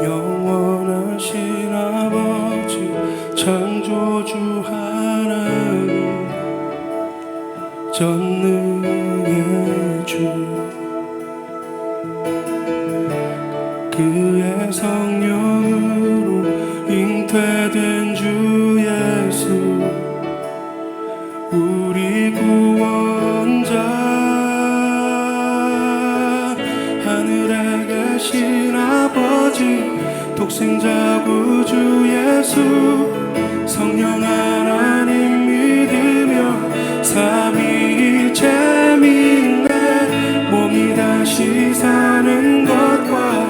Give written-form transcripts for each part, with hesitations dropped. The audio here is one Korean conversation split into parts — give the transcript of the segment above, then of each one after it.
영원하신 아버지 창조주 하나님 전능의 주 그의 성령으로 잉태된 주 예수 우리 구원자 하늘에 계신 아버지 독생자 구주 예수 성령 하나님 믿으며 삼위일체 믿네 몸이 다시 사는 것과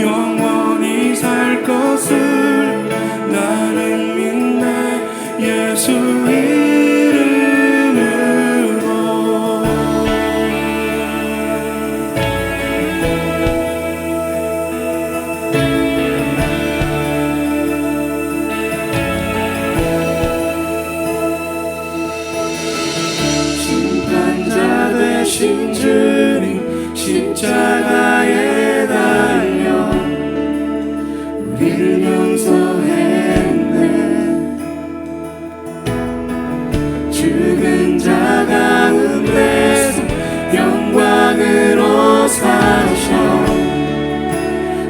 영원히 살 것을 나는 믿네 예수 이름으로. 심판자 되신 주님 십자가에 달려 우리를 용서했네. 죽은 자 가운데서 영광으로 사셔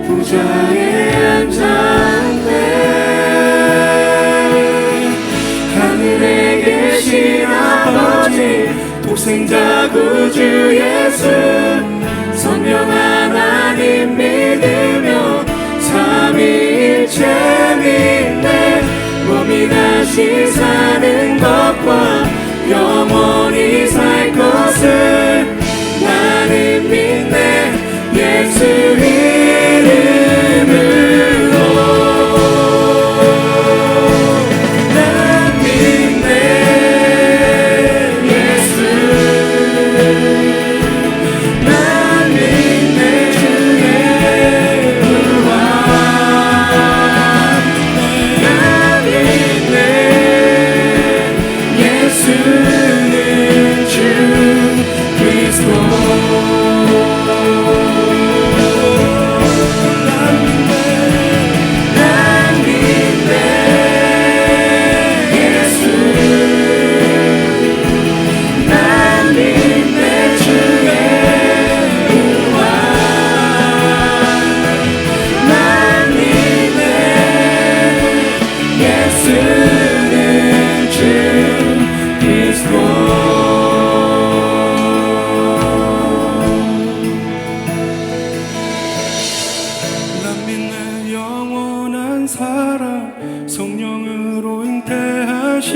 보좌에 앉았네. 하늘에 계신 아버지 독생자 구주 예수 성령 하나님 믿으며 삼위일체 믿네 몸이 다시 사는 것과 영원히 살 것을 나는 믿네 예수 이름으로. 난 믿네 예수 난 믿네 주의 구원 난 믿네 예수는 주 그리스도. 성령으로 잉태하심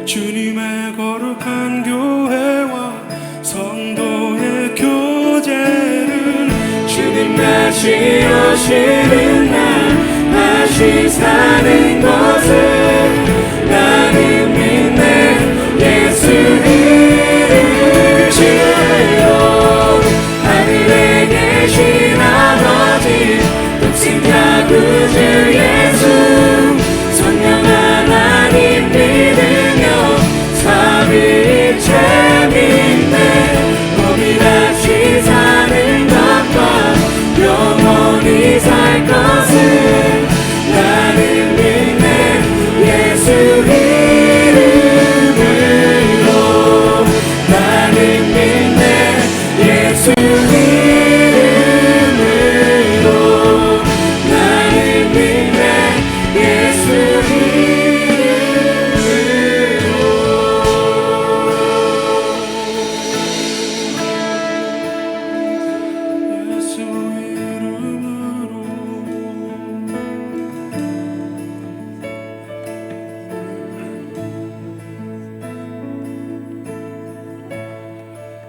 주님의 거룩한 교회와 성도의 교제를 주님 다시 오시는 날 다시 사는 것을 나는 믿네 예수 이름으로. 하늘에 계신 아버지 독생자 구주 예수 성령 하나님 믿으며 삼위일체 믿네 몸이 다시 사는 것과 영원히 살 것을 나는 믿네 예수 이름으로. 나는 믿네 예수 이름으로. 나는 믿네 예수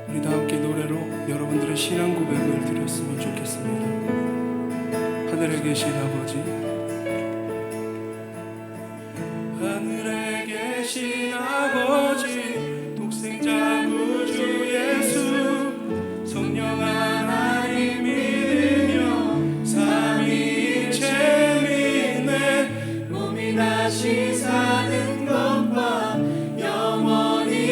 우리 다 함께 노래로 여러분들의 신앙 고백을 드렸으면 좋겠습니다. 하늘에 계신 아버지 하늘에 계신 아버지 독생자 구주 예수 성령 하나님 믿으며 삼위일체 믿네 몸이 다시 사는 것과 영원히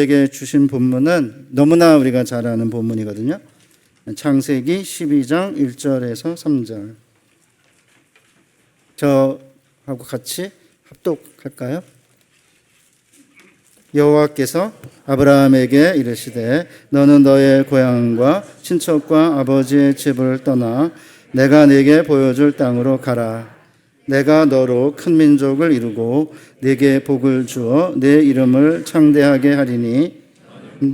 우리에게 주신 본문은 너무나 우리가 잘 아는 본문이거든요. 창세기 12장 1절에서 3절. 저하고 같이 합독할까요? 여호와께서 아브라함에게 이르시되 너는 너의 고향과 친척과 아버지의 집을 떠나 내가 네게 보여줄 땅으로 가라. 내가 너로 큰 민족을 이루고 네게 복을 주어 내 이름을 창대하게 하리니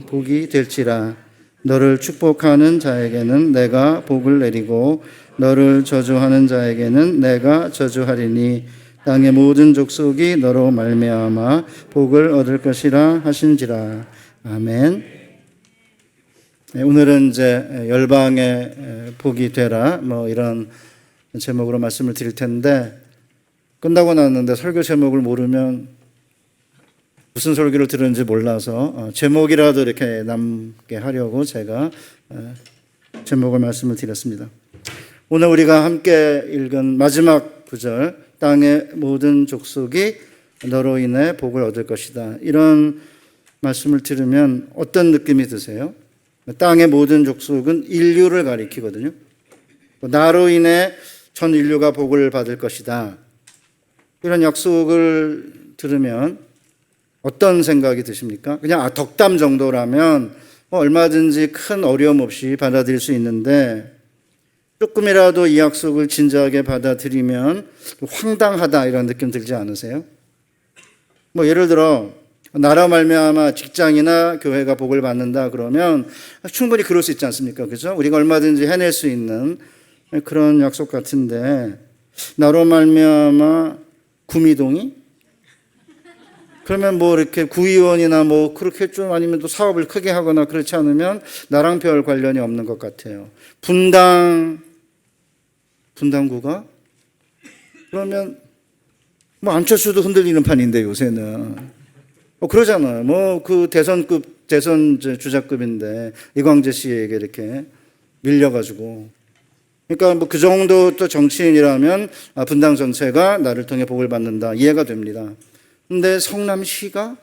복이 될지라. 너를 축복하는 자에게는 내가 복을 내리고 너를 저주하는 자에게는 내가 저주하리니 땅의 모든 족속이 너로 말미암아 복을 얻을 것이라 하신지라. 아멘. 오늘은 이제 열방의 복이 되라 뭐 이런 제목으로 말씀을 드릴 텐데, 끝나고 났는데 설교 제목을 모르면 무슨 설교를 들었는지 몰라서 제목이라도 이렇게 남게 하려고 제가 제목을 말씀을 드렸습니다. 오늘 우리가 함께 읽은 마지막 구절, 땅의 모든 족속이 너로 인해 복을 얻을 것이다, 이런 말씀을 들으면 어떤 느낌이 드세요? 땅의 모든 족속은 인류를 가리키거든요. 나로 인해 전 인류가 복을 받을 것이다, 이런 약속을 들으면 어떤 생각이 드십니까? 그냥 덕담 정도라면 얼마든지 큰 어려움 없이 받아들일 수 있는데, 조금이라도 이 약속을 진지하게 받아들이면 황당하다 이런 느낌 들지 않으세요? 예를 들어 나로 말미암아 직장이나 교회가 복을 받는다 그러면 충분히 그럴 수 있지 않습니까? 그죠? 우리가 얼마든지 해낼 수 있는 그런 약속 같은데, 나로 말미암아 구미동이? 그러면 이렇게 구의원이나 그렇게 좀 아니면 또 사업을 크게 하거나 그렇지 않으면 나랑 별 관련이 없는 것 같아요. 분당구가? 그러면 안철수도 흔들리는 판인데 요새는. 그러잖아요. 그 대선 주자급인데 이광재 씨에게 이렇게 밀려가지고. 그러니까 그 정도 또 정치인이라면 분당 전체가 나를 통해 복을 받는다, 이해가 됩니다. 근데 성남시가?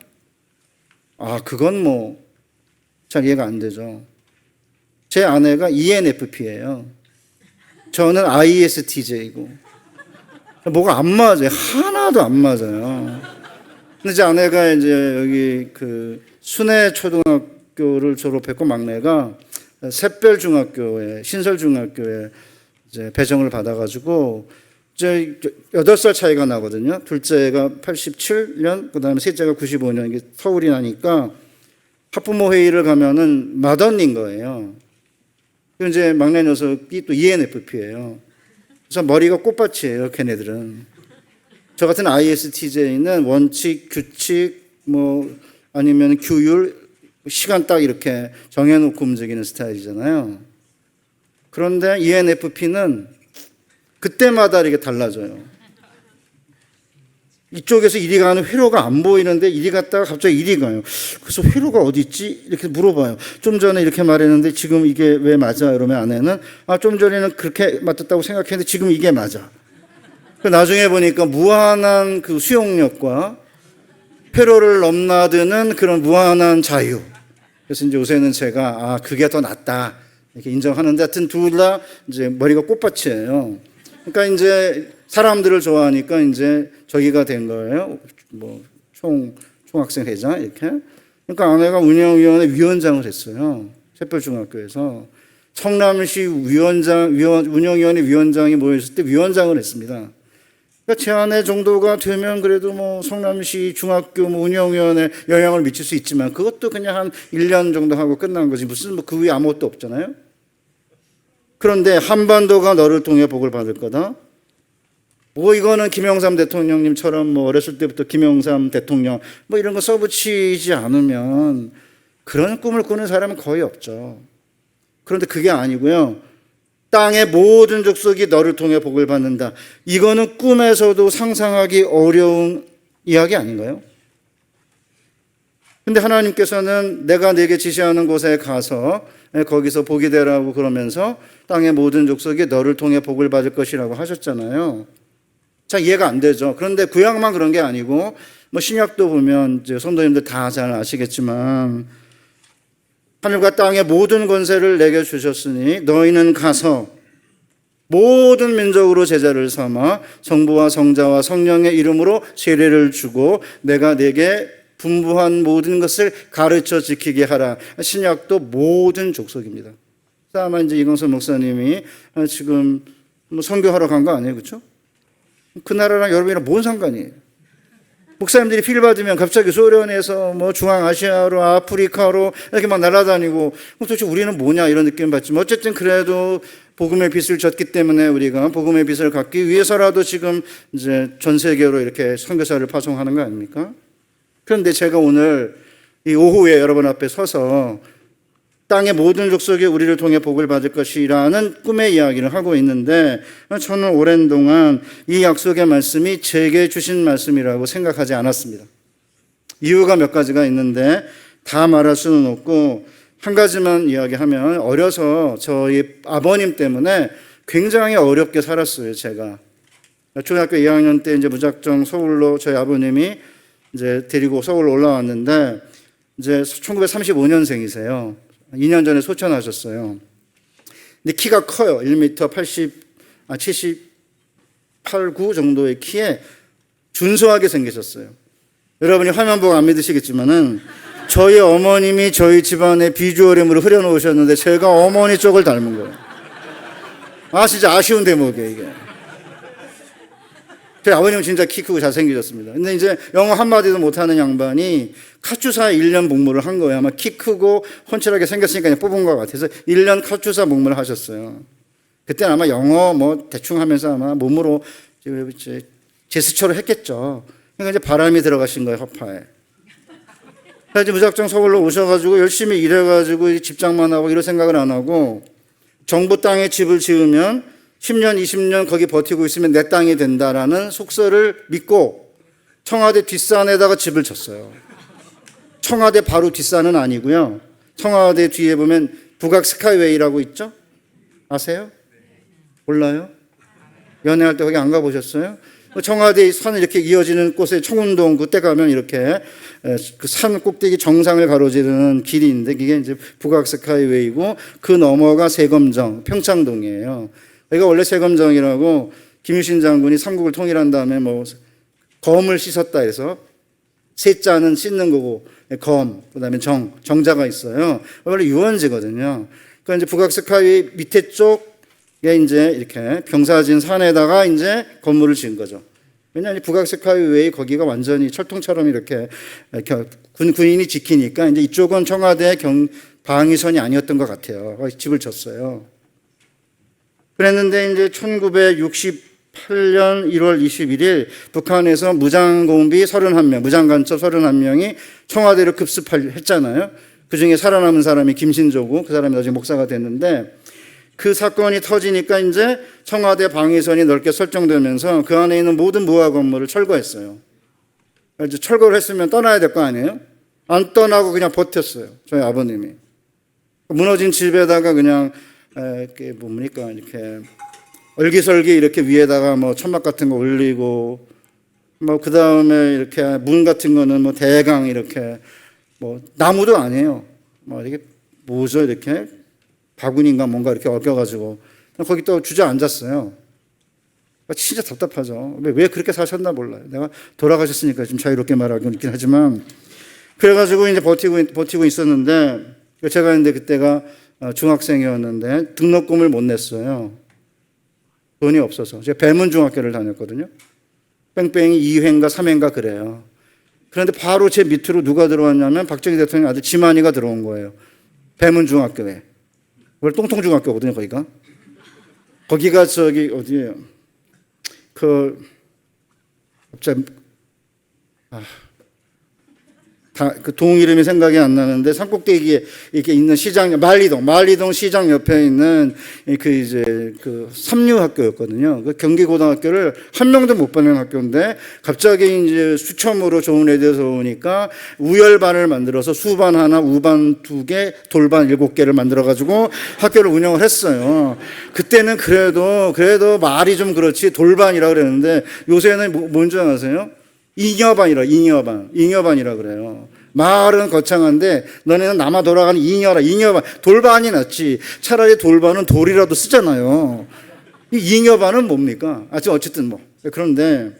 그건 잘 이해가 안 되죠. 제 아내가 ENFP예요. 저는 ISTJ고. 뭐가 안 맞아요. 하나도 안 맞아요. 근데 제 아내가 이제 여기 순회 초등학교를 졸업했고, 막내가 샛별중학교에, 신설중학교에 이제 배정을 받아가지고, 이제 8살 차이가 나거든요. 둘째가 87년, 그 다음에 셋째가 95년, 이게 터울이 나니까 학부모 회의를 가면은 맏언니인 거예요. 그리고 이제 막내 녀석이 또 ENFP예요. 그래서 머리가 꽃밭이에요, 걔네들은. 저 같은 ISTJ는 원칙, 규칙, 아니면 규율, 시간 딱 이렇게 정해놓고 움직이는 스타일이잖아요. 그런데 ENFP는 그때마다 이렇게 달라져요. 이쪽에서 이리 가는 회로가 안 보이는데 이리 갔다가 갑자기 이리 가요. 그래서 회로가 어디 있지? 이렇게 물어봐요. 좀 전에 이렇게 말했는데 지금 이게 왜 맞아? 이러면 아내는 좀 전에는 그렇게 맞았다고 생각했는데 지금 이게 맞아. 나중에 보니까 무한한 그 수용력과 회로를 넘나드는 그런 무한한 자유. 그래서 이제 요새는 제가 그게 더 낫다 이렇게 인정하는데, 하여튼 둘 다 이제 머리가 꽃밭이에요. 그러니까 이제 사람들을 좋아하니까 이제 저기가 된 거예요. 총학생 회장 이렇게. 그러니까 아내가 운영위원회 위원장을 했어요. 샛별중학교에서. 성남시 운영위원회 위원장이 모였을 때 위원장을 했습니다. 그러니까 제 아내 정도가 되면 그래도 성남시 중학교 운영위원회 영향을 미칠 수 있지만, 그것도 그냥 한 1년 정도 하고 끝난 거지. 무슨 그 위에 아무것도 없잖아요. 그런데 한반도가 너를 통해 복을 받을 거다. 이거는 김영삼 대통령님처럼 어렸을 때부터 김영삼 대통령 이런 거 써붙이지 않으면 그런 꿈을 꾸는 사람은 거의 없죠. 그런데 그게 아니고요. 땅의 모든 족속이 너를 통해 복을 받는다. 이거는 꿈에서도 상상하기 어려운 이야기 아닌가요? 근데 하나님께서는 내가 네게 지시하는 곳에 가서 거기서 복이 되라고 그러면서 땅의 모든 족속이 너를 통해 복을 받을 것이라고 하셨잖아요. 자, 이해가 안 되죠. 그런데 구약만 그런 게 아니고 뭐 신약도 보면 이제 성도님들 다 잘 아시겠지만 하늘과 땅의 모든 권세를 내게 주셨으니 너희는 가서 모든 민족으로 제자를 삼아 성부와 성자와 성령의 이름으로 세례를 주고 내가 내게 분부한 모든 것을 가르쳐 지키게 하라. 신약도 모든 족속입니다. 아마 이제 이광선 목사님이 지금 뭐 선교하러 간 거 아니에요, 그렇죠? 그 나라랑 여러분이랑 뭔 상관이에요? 목사님들이 필 받으면 갑자기 소련에서 뭐 중앙아시아로 아프리카로 이렇게 막 날아다니고 도대체 우리는 뭐냐 이런 느낌 받지만 어쨌든 그래도 복음의 빛을 졌기 때문에 우리가 복음의 빛을 갖기 위해서라도 지금 이제 전 세계로 이렇게 선교사를 파송하는 거 아닙니까? 그런데 제가 오늘 이 오후에 여러분 앞에 서서 땅의 모든 족속이 우리를 통해 복을 받을 것이라는 꿈의 이야기를 하고 있는데 저는 오랜 동안 이 약속의 말씀이 제게 주신 말씀이라고 생각하지 않았습니다. 이유가 몇 가지가 있는데 다 말할 수는 없고 한 가지만 이야기하면 어려서 저희 아버님 때문에 굉장히 어렵게 살았어요. 제가 초등학교 2학년 때 이제 무작정 서울로 저희 아버님이 이제 데리고 서울로 올라왔는데 이제 1935년생이세요. 2년 전에 소천하셨어요. 근데 키가 커요. 1m 78, 9 정도의 키에 준수하게 생기셨어요. 여러분이 화면 보고 안 믿으시겠지만은 저희 어머님이 저희 집안의 비주얼임으로 흐려놓으셨는데 제가 어머니 쪽을 닮은 거예요. 아, 진짜 아쉬운 대목이에요, 이게. 저희 아버님은 진짜 키 크고 잘생기셨습니다. 근데 이제 영어 한마디도 못하는 양반이 카투사에 1년 복무를 한 거예요. 아마 키 크고 훤칠하게 생겼으니까 그냥 뽑은 것 같아서 1년 카투사 복무를 하셨어요. 그때는 아마 영어 뭐 대충 하면서 아마 몸으로 제스처를 했겠죠. 그러니까 이제 바람이 들어가신 거예요, 허파에. 그래서 무작정 서울로 오셔가지고 열심히 일해가지고 직장만 하고 이런 생각을 안 하고 정부 땅에 집을 지으면 10년, 20년 거기 버티고 있으면 내 땅이 된다라는 속설을 믿고 청와대 뒷산에다가 집을 쳤어요. 청와대 바로 뒷산은 아니고요. 청와대 뒤에 보면 북악 스카이웨이라고 있죠? 아세요? 몰라요? 연애할 때 거기 안 가보셨어요? 청와대 산 이렇게 이어지는 곳에 청운동 그때 가면 이렇게 그 산 꼭대기 정상을 가로지르는 길이 있는데 그게 이제 북악 스카이웨이고 그 너머가 세검정, 평창동이에요. 여기가 원래 세검정이라고 김유신 장군이 삼국을 통일한 다음에 뭐 검을 씻었다 해서 세자는 씻는 거고 검, 그다음에 정자가 있어요. 원래 유원지거든요. 그러니까 이제 북악 스카이웨이 밑에 쪽에 이제 이렇게 병사진 산에다가 이제 건물을 지은 거죠. 왜냐하면 북악 스카이웨이 거기가 완전히 철통처럼 이렇게 군인이 지키니까 이제 이쪽은 청와대 방위선이 아니었던 것 같아요. 집을 졌어요. 그랬는데 이제 1968년 1월 21일 북한에서 무장공비 31명, 무장간첩 31명이 청와대로 급습했잖아요. 그중에 살아남은 사람이 김신조고 그 사람이 나중에 목사가 됐는데 그 사건이 터지니까 이제 청와대 방위선이 넓게 설정되면서 그 안에 있는 모든 무화 건물을 철거했어요. 이제 철거를 했으면 떠나야 될 거 아니에요? 안 떠나고 그냥 버텼어요. 저희 아버님이. 무너진 집에다가 그냥 이렇게 뭡니까 이렇게 얼기설기 이렇게 위에다가 뭐 천막 같은 거 올리고 뭐 그 다음에 이렇게 문 같은 거는 뭐 대강 이렇게 뭐 나무도 아니에요. 뭐 이렇게 뭐죠 이렇게 바구니인가 뭔가 이렇게 얽혀가지고 거기 또 주저앉았어요. 진짜 답답하죠. 왜 그렇게 사셨나 몰라요. 내가 돌아가셨으니까 좀 자유롭게 말하고 있긴 하지만 그래가지고 이제 버티고 있었는데 제가 근데 그때가 중학생이었는데 등록금을 못 냈어요. 돈이 없어서. 제가 배문중학교를 다녔거든요. 뺑뺑이 2회인가 3회인가 그래요. 그런데 바로 제 밑으로 누가 들어왔냐면 박정희 대통령 아들 지만이가 들어온 거예요. 배문중학교에. 원래 똥통중학교거든요, 거기가. 거기가 저기 어디예요? 갑자기 그 동 이름이 생각이 안 나는데 산꼭대기에 이렇게 있는 시장 말리동 시장 옆에 있는 그 삼류학교였거든요. 그 경기고등학교를 한 명도 못 보낸 학교인데 갑자기 이제 수첨으로 좋은 애들에서 오니까 우열반을 만들어서 수반 하나, 우반 2개, 돌반 7개를 만들어 가지고 학교를 운영을 했어요. 그때는 그래도 말이 좀 그렇지 돌반이라고 그랬는데 요새는 뭔 줄 아세요? 잉여반이라 그래요. 말은 거창한데 너네는 남아 돌아가는 잉여반. 돌반이 낫지. 차라리 돌반은 돌이라도 쓰잖아요. 이 잉여반은 뭡니까? 어쨌든 뭐. 그런데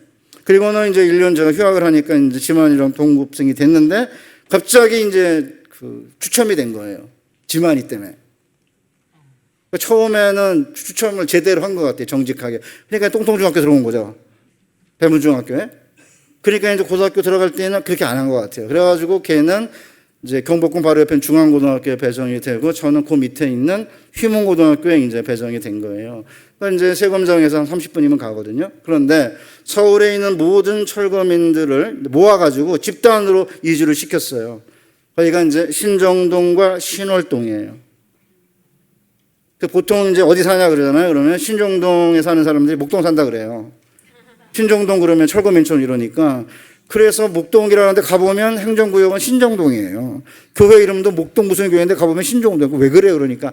그리고는 이제 1년 제가 휴학을 하니까 이제 지만이랑 동급생이 됐는데 갑자기 이제 추첨이 된 거예요. 지만이 때문에. 처음에는 추첨을 제대로 한 것 같아요. 정직하게. 그러니까 똥통중학교 들어온 거죠. 배문중학교에. 그러니까 이제 고등학교 들어갈 때는 그렇게 안 한 것 같아요. 그래가지고 걔는 이제 경복궁 바로 옆에 중앙고등학교에 배정이 되고 저는 그 밑에 있는 휘문고등학교에 이제 배정이 된 거예요. 그러니까 이제 세검정에서 한 30분이면 가거든요. 그런데 서울에 있는 모든 철거민들을 모아가지고 집단으로 이주를 시켰어요. 거기가 이제 신정동과 신월동이에요. 보통 이제 어디 사냐 그러잖아요. 그러면 신정동에 사는 사람들이 목동 산다 그래요. 신정동 그러면 철거민촌 이러니까. 그래서 목동이라는 데 가보면 행정구역은 신정동이에요. 교회 이름도 목동 무슨 교회인데 가보면 신정동. 왜 그래요? 그러니까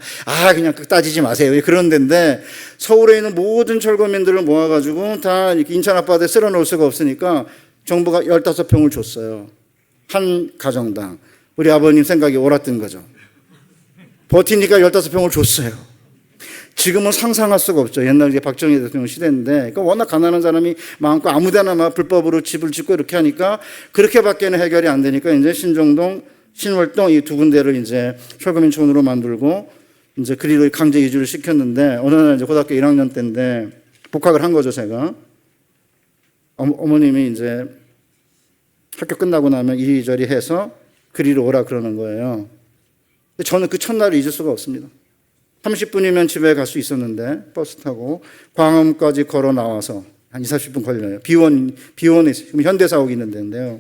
그냥 따지지 마세요. 그런 데인데 서울에 있는 모든 철거민들을 모아가지고 다 인천 앞바다에 쓸어 놓을 수가 없으니까 정부가 15평을 줬어요. 한 가정당. 우리 아버님 생각이 옳았던 거죠. 버티니까 15평을 줬어요. 지금은 상상할 수가 없죠. 옛날 이제 박정희 대통령 시대인데, 그러니까 워낙 가난한 사람이 많고 아무데나 막 불법으로 집을 짓고 이렇게 하니까 그렇게밖에는 해결이 안 되니까 이제 신정동, 신월동 이 두 군데를 이제 철거민촌으로 만들고 이제 그리로 강제 이주를 시켰는데 어느 날 이제 고등학교 1학년 때인데 복학을 한 거죠, 제가. 어머님이 이제 학교 끝나고 나면 이리저리 해서 그리로 오라 그러는 거예요. 근데 저는 그 첫날을 잊을 수가 없습니다. 30분이면 집에 갈 수 있었는데 버스 타고 광화문까지 걸어 나와서 한 20, 30분 걸려요. 비원에 지금 현대사옥이 있는 데인데요.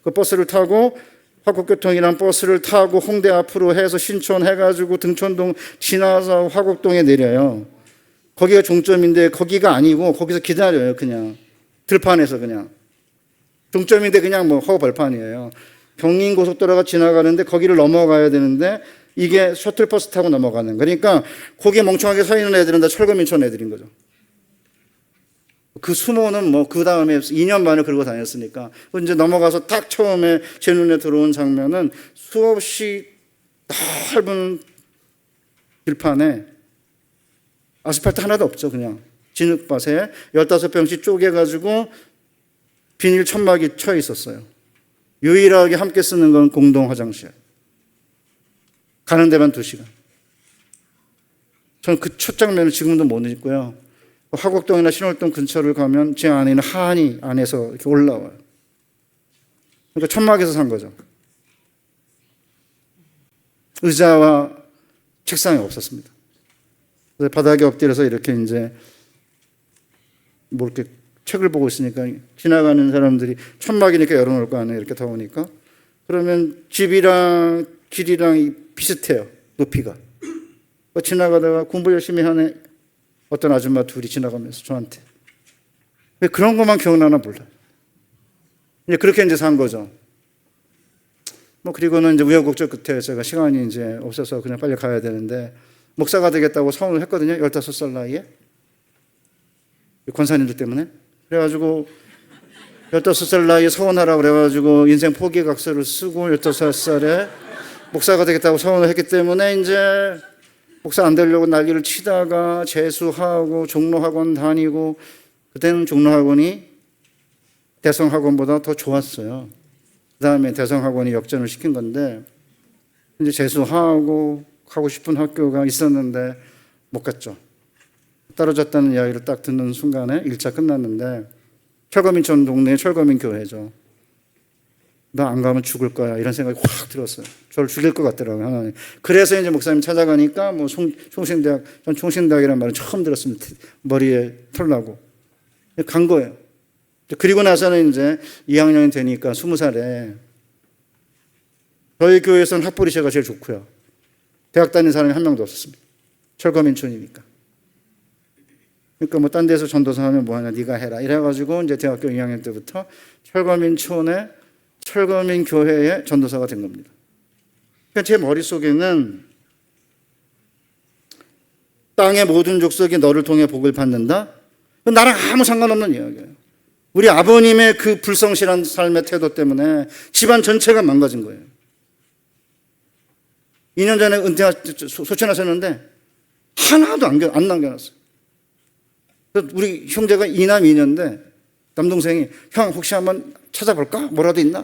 그 버스를 타고 화곡교통이란 버스를 타고 홍대 앞으로 해서 신촌 해가지고 등촌동 지나서 화곡동에 내려요. 거기가 종점인데 거기가 아니고 거기서 기다려요. 그냥 들판에서 그냥 종점인데 그냥 뭐 허벌판이에요. 경인고속도로가 지나가는데 거기를 넘어가야 되는데 이게 셔틀버스 타고 넘어가는. 그러니까 거기에 멍청하게 서 있는 애들은 다 철거민촌 애들인 거죠. 그 수모는 뭐 그 다음에 2년 만에 그러고 다녔으니까. 이제 넘어가서 딱 처음에 제 눈에 들어온 장면은 수없이 넓은 들판에 아스팔트 하나도 없죠. 그냥 진흙밭에 15평씩 쪼개가지고 비닐 천막이 쳐 있었어요. 유일하게 함께 쓰는 건 공동 화장실. 가는 데만 2시간. 저는 그 첫 장면을 지금도 못 잊고요. 화곡동이나 신월동 근처를 가면 제 안에 있는 한이 안에서 이렇게 올라와요. 그러니까 천막에서 산 거죠. 의자와 책상이 없었습니다. 그래서 바닥에 엎드려서 이렇게 이제 뭐 이렇게 책을 보고 있으니까 지나가는 사람들이 천막이니까 열어놓을 거 아니에요. 이렇게 더우니까. 그러면 집이랑 길이랑 비슷해요. 높이가. 지나가다가 공부 열심히 하는 어떤 아줌마 둘이 지나가면서 저한테 왜 그런 것만 기억나나 몰라요. 이제 그렇게 이제 산 거죠. 뭐 그리고는 이제 우여곡절 끝에 제가 시간이 이제 없어서 그냥 빨리 가야 되는데 목사가 되겠다고 서원을 했거든요. 15살 나이에. 권사님들 때문에. 그래가지고 15살 나이에 서원하라고 그래가지고 인생 포기각서를 쓰고 15살에 목사가 되겠다고 서원을 했기 때문에 이제 목사 안 되려고 난리를 치다가 재수하고 종로학원 다니고 그때는 종로학원이 대성학원보다 더 좋았어요. 그 다음에 대성학원이 역전을 시킨 건데 이제 재수하고 가고 싶은 학교가 있었는데 못 갔죠. 떨어졌다는 이야기를 딱 듣는 순간에 1차 끝났는데 철거민촌 동네에 철거민 교회죠. 나 안 가면 죽을 거야 이런 생각이 확 들었어요. 저를 죽일 것 같더라고요. 하나님. 그래서 이제 목사님 찾아가니까 뭐 총신대학, 전 총신대학이라는 말을 처음 들었습니다. 머리에 털 나고 간 거예요. 그리고 나서는 이제 2학년이 되니까 20살에 저희 교회에서는 학부리체가 제일 좋고요. 대학 다니는 사람이 한 명도 없었습니다. 철거민촌이니까. 그러니까 뭐 딴 데서 전도사 하면 뭐하냐 네가 해라 이래가지고 이제 대학교 2학년 때부터 철거민촌에 철거민 교회의 전도사가 된 겁니다. 그러니까 제 머릿속에는 땅의 모든 족속이 너를 통해 복을 받는다? 나랑 아무 상관없는 이야기예요. 우리 아버님의 그 불성실한 삶의 태도 때문에 집안 전체가 망가진 거예요. 2년 전에 소천하셨는데 하나도 안 남겨놨어요. 우리 형제가 2남 2녀인데 남동생이 형 혹시 한번 찾아볼까? 뭐라도 있나?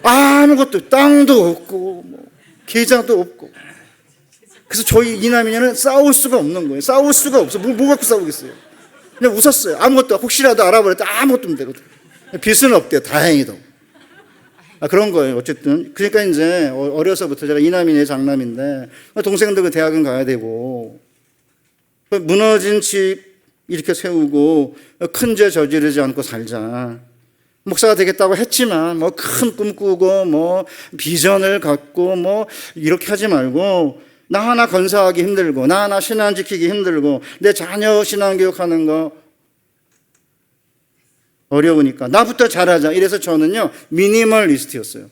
아무것도, 땅도 없고 뭐 계좌도 없고. 그래서 저희 2남 2녀는 싸울 수가 없는 거예요. 싸울 수가 없어. 뭐 갖고 싸우겠어요. 그냥 웃었어요. 아무것도, 혹시라도 알아버렸다 아무것도 없면 되거든. 빚은 없대요. 다행히도. 그런 거예요. 어쨌든. 그러니까 이제 어려서부터 제가 2남 2녀의 장남인데 동생들 대학은 가야 되고 무너진 집 이렇게 세우고 큰 죄 저지르지 않고 살자. 목사가 되겠다고 했지만 뭐 큰 꿈 꾸고 뭐 비전을 갖고 뭐 이렇게 하지 말고 나 하나 건사하기 힘들고 나 하나 신앙 지키기 힘들고 내 자녀 신앙 교육하는 거 어려우니까 나부터 잘하자. 이래서 저는요 미니멀리스트였어요.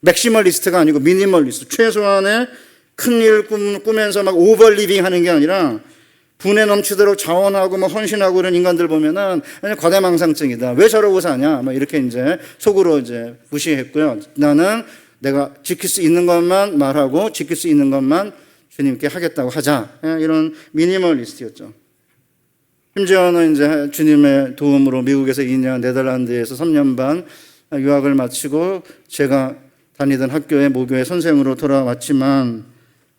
맥시멀리스트가 아니고 미니멀리스트. 최소한의 큰일 꾸면서 막 오버리빙 하는 게 아니라 분에 넘치도록 자원하고 뭐 헌신하고 그런 인간들 보면은 과대망상증이다. 왜 저러고 사냐? 뭐 이렇게 이제 속으로 이제 무시했고요. 나는 내가 지킬 수 있는 것만 말하고 지킬 수 있는 것만 주님께 하겠다고 하자. 이런 미니멀리스트였죠. 심지어는 이제 주님의 도움으로 미국에서 2년, 네덜란드에서 3년 반 유학을 마치고 제가 다니던 학교의 모교의 선생으로 돌아왔지만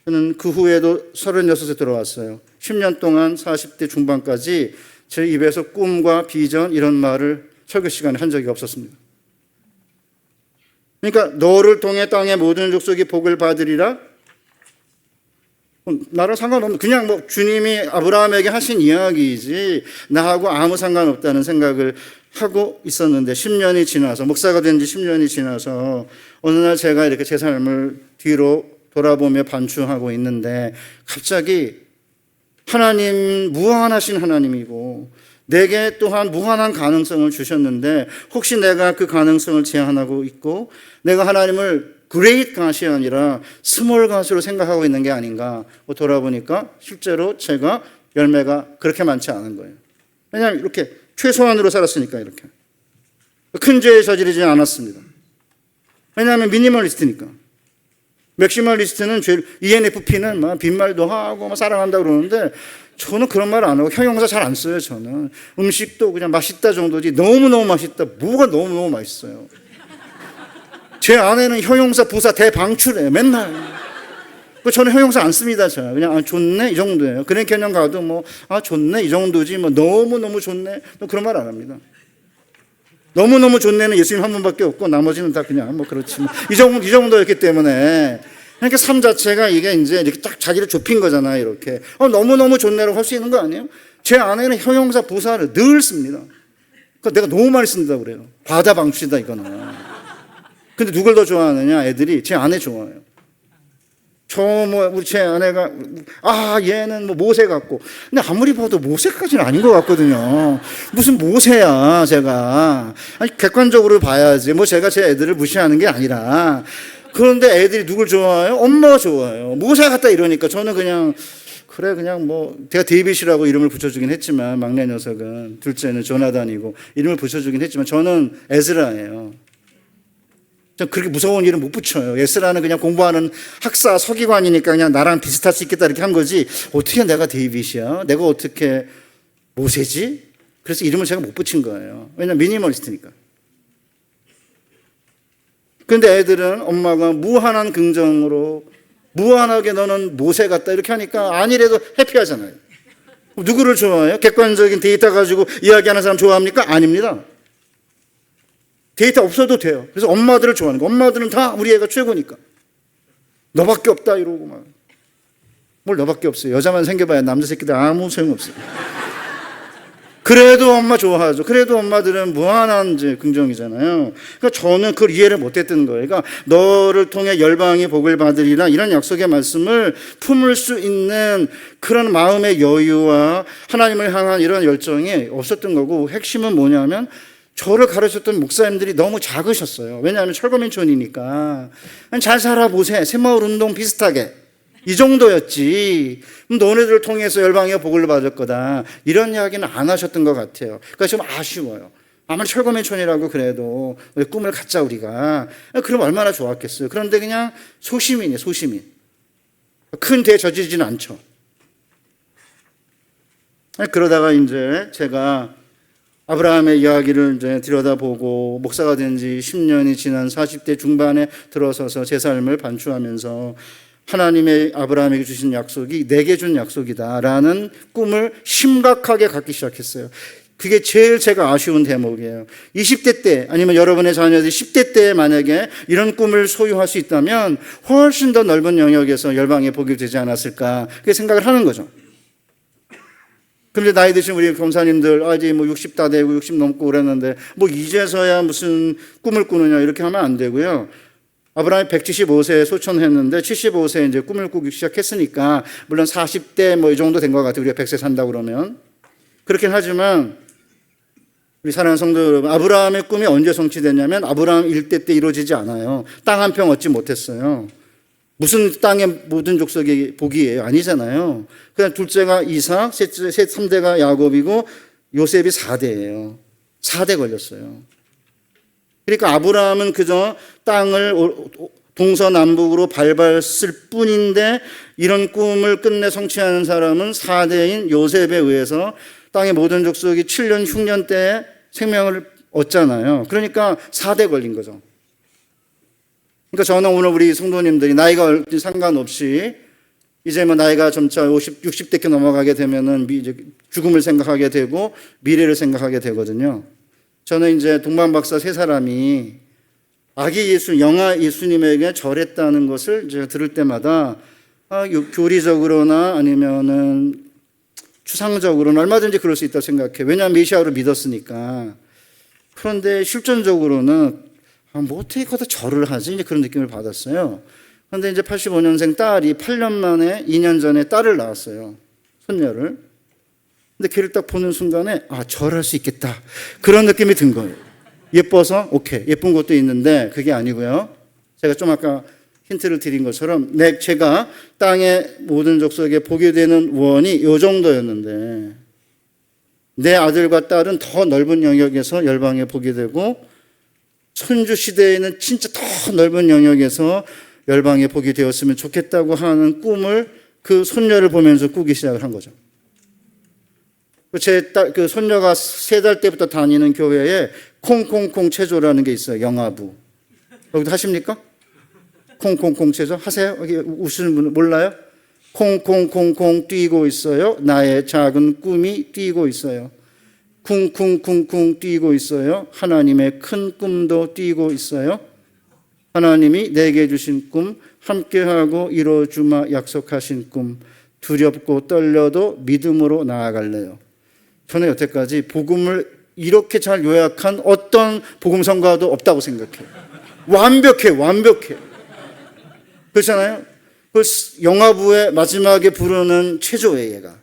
저는 그 후에도 36에 들어왔어요. 10년 동안 40대 중반까지 제 입에서 꿈과 비전 이런 말을 설교 시간에 한 적이 없었습니다. 그러니까 너를 통해 땅의 모든 족속이 복을 받으리라. 나랑 상관없는 그냥 뭐 주님이 아브라함에게 하신 이야기이지 나하고 아무 상관없다는 생각을 하고 있었는데 10년이 지나서 목사가 된 지 10년이 지나서 어느 날 제가 이렇게 제 삶을 뒤로 돌아보며 반추하고 있는데 갑자기 하나님 무한하신 하나님이고 내게 또한 무한한 가능성을 주셨는데 혹시 내가 그 가능성을 제한하고 있고 내가 하나님을 그레이트 갓이 아니라 스몰 갓으로 생각하고 있는 게 아닌가 돌아보니까 실제로 제가 열매가 그렇게 많지 않은 거예요. 왜냐하면 이렇게 최소한으로 살았으니까 이렇게 큰 죄에 저지르지 않았습니다. 왜냐하면 미니멀리스트니까. 맥시멀리스트는 ENFP는 막 빈말도 하고 막 사랑한다고 그러는데 저는 그런 말 안 하고 형용사 잘 안 써요. 저는 음식도 그냥 맛있다 정도지 너무너무 맛있다 뭐가 너무너무 맛있어요. 제 아내는 형용사 부사 대방출해요. 맨날. 저는 형용사 안 씁니다. 저 그냥 좋네 이 정도예요. 그런 개념 가도 뭐 좋네 이 정도지 뭐 너무너무 좋네 그런 말 안 합니다. 너무너무 좋네는 예수님 한 분밖에 없고 나머지는 다 그냥 뭐 그렇지 뭐. 이 정도였기 때문에 그러니까 삶 자체가 이게 이제 이렇게 딱 자기를 좁힌 거잖아요. 이렇게 너무너무 좋네라고 할 수 있는 거 아니에요? 제 아내는 형용사 부사를 늘 씁니다. 그러니까 내가 너무 많이 쓴다고 그래요. 과다 방출이다 이거는. 근데 누굴 더 좋아하느냐? 애들이 제 아내 좋아해요. 우리 제 아내가 얘는 뭐 모세 같고 근데 아무리 봐도 모세까지는 아닌 것 같거든요. 무슨 모세야 제가. 아니 객관적으로 봐야지 뭐 제가 제 애들을 무시하는 게 아니라 그런데 애들이 누굴 좋아해요? 엄마가 좋아해요. 모세 같다 이러니까 저는 그냥 그래 그냥 뭐 제가 데이빗이라고 이름을 붙여주긴 했지만 막내 녀석은 둘째는 조나단이고 이름을 붙여주긴 했지만 저는 에스라예요. 그렇게 무서운 이름 못 붙여요. 에스라는 그냥 공부하는 학사 서기관이니까 그냥 나랑 비슷할 수 있겠다 이렇게 한 거지 어떻게 내가 데이빗이야? 내가 어떻게 모세지? 그래서 이름을 제가 못 붙인 거예요. 왜냐면 미니멀리스트니까. 그런데 애들은 엄마가 무한한 긍정으로 무한하게 너는 모세 같다 이렇게 하니까 아니래도 해피하잖아요. 누구를 좋아해요? 객관적인 데이터 가지고 이야기하는 사람 좋아합니까? 아닙니다. 데이터 없어도 돼요. 그래서 엄마들을 좋아하는 거. 엄마들은 다 우리 애가 최고니까. 너밖에 없다 이러고 막. 뭘 너밖에 없어요. 여자만 생겨봐야 남자 새끼들 아무 소용없어요. 그래도 엄마 좋아하죠. 그래도 엄마들은 무한한 이제 긍정이잖아요. 그러니까 저는 그걸 이해를 못했던 거예요. 그러니까 너를 통해 열방이 복을 받으리라 이런 약속의 말씀을 품을 수 있는 그런 마음의 여유와 하나님을 향한 이런 열정이 없었던 거고 핵심은 뭐냐면 저를 가르쳤던 목사님들이 너무 작으셨어요. 왜냐하면 철거민촌이니까 잘 살아보세요. 새마을 운동 비슷하게 이 정도였지. 너네들을 통해서 열방의 복을 받을 거다. 이런 이야기는 안 하셨던 것 같아요. 그러니까 좀 아쉬워요. 아무리 철거맨촌이라고 그래도 왜 꿈을 갖자 우리가. 그럼 얼마나 좋았겠어요. 그런데 그냥 소시민이에요. 소시민. 큰 대 저지르지는 않죠. 그러다가 이제 제가 아브라함의 이야기를 이제 들여다보고 목사가 된 지 10년이 지난 40대 중반에 들어서서 제 삶을 반추하면서 하나님의 아브라함에게 주신 약속이 내게 준 약속이다라는 꿈을 심각하게 갖기 시작했어요. 그게 제일 제가 아쉬운 대목이에요. 20대 때 아니면 여러분의 자녀들이 10대 때 만약에 이런 꿈을 소유할 수 있다면 훨씬 더 넓은 영역에서 열방의 복이 되지 않았을까 그렇게 생각을 하는 거죠. 그런데 나이 드신 우리 권사님들 이제 뭐 60 다 되고 60 넘고 그랬는데 뭐 이제서야 무슨 꿈을 꾸느냐 이렇게 하면 안 되고요. 아브라함이 175세에 소천했는데 75세에 이제 꿈을 꾸기 시작했으니까 물론 40대 뭐 이 정도 된 것 같아요. 우리가 100세 산다 그러면. 그렇긴 하지만 우리 사랑하는 성도 여러분, 아브라함의 꿈이 언제 성취됐냐면 아브라함 일대 때 이루어지지 않아요. 땅 한 평 얻지 못했어요. 무슨 땅의 모든 족속의 복이에요? 아니잖아요. 그냥 둘째가 이삭, 셋째, 3대가 야곱이고 요셉이 4대예요. 4대 걸렸어요. 그러니까 아브라함은 그저 땅을 동서남북으로 밟았을 뿐인데 이런 꿈을 끝내 성취하는 사람은 4대인 요셉에 의해서 땅의 모든 족속이 7년 흉년 때에 생명을 얻잖아요. 그러니까 4대 걸린 거죠. 그러니까 저는 오늘 우리 성도님들이 나이가 상관없이 이제 뭐 나이가 점차 60대 넘어가게 되면은 이제 죽음을 생각하게 되고 미래를 생각하게 되거든요. 저는 이제 동방박사 세 사람이 아기 예수, 영아 예수님에게 절했다는 것을 제가 들을 때마다 교리적으로나 아니면은 추상적으로는 얼마든지 그럴 수 있다고 생각해요. 왜냐하면 메시아로 믿었으니까. 그런데 실존적으로는 뭐 어떻게 거기다 절을 하지? 이제 그런 느낌을 받았어요. 그런데 이제 85년생 딸이 8년 만에 2년 전에 딸을 낳았어요. 손녀를. 근데 걔를 딱 보는 순간에 절할 수 있겠다. 그런 느낌이 든 거예요. 예뻐서 오케이. 예쁜 것도 있는데 그게 아니고요. 제가 좀 아까 힌트를 드린 것처럼 제가 땅의 모든 족속에 보게 되는 원이 이 정도였는데 내 아들과 딸은 더 넓은 영역에서 열방에 보게 되고 선주 시대에는 진짜 더 넓은 영역에서 열방에 보게 되었으면 좋겠다고 하는 꿈을 그 손녀를 보면서 꾸기 시작을 한 거죠. 그 손녀가 3달 때부터 다니는 교회에 콩콩콩 체조라는 게 있어요. 영아부. 여기도 하십니까? 콩콩콩 체조 하세요? 여기 우시는 분 몰라요? 콩콩콩콩 뛰고 있어요. 나의 작은 꿈이 뛰고 있어요. 쿵쿵쿵쿵 뛰고 있어요. 하나님의 큰 꿈도 뛰고 있어요. 하나님이 내게 주신 꿈, 함께하고 이루어주마 약속하신 꿈, 두렵고 떨려도 믿음으로 나아갈래요. 저는 여태까지 복음을 이렇게 잘 요약한 어떤 복음성가도 없다고 생각해요. 완벽해. 그렇잖아요? 그 영화부의 마지막에 부르는 체조예요, 얘가.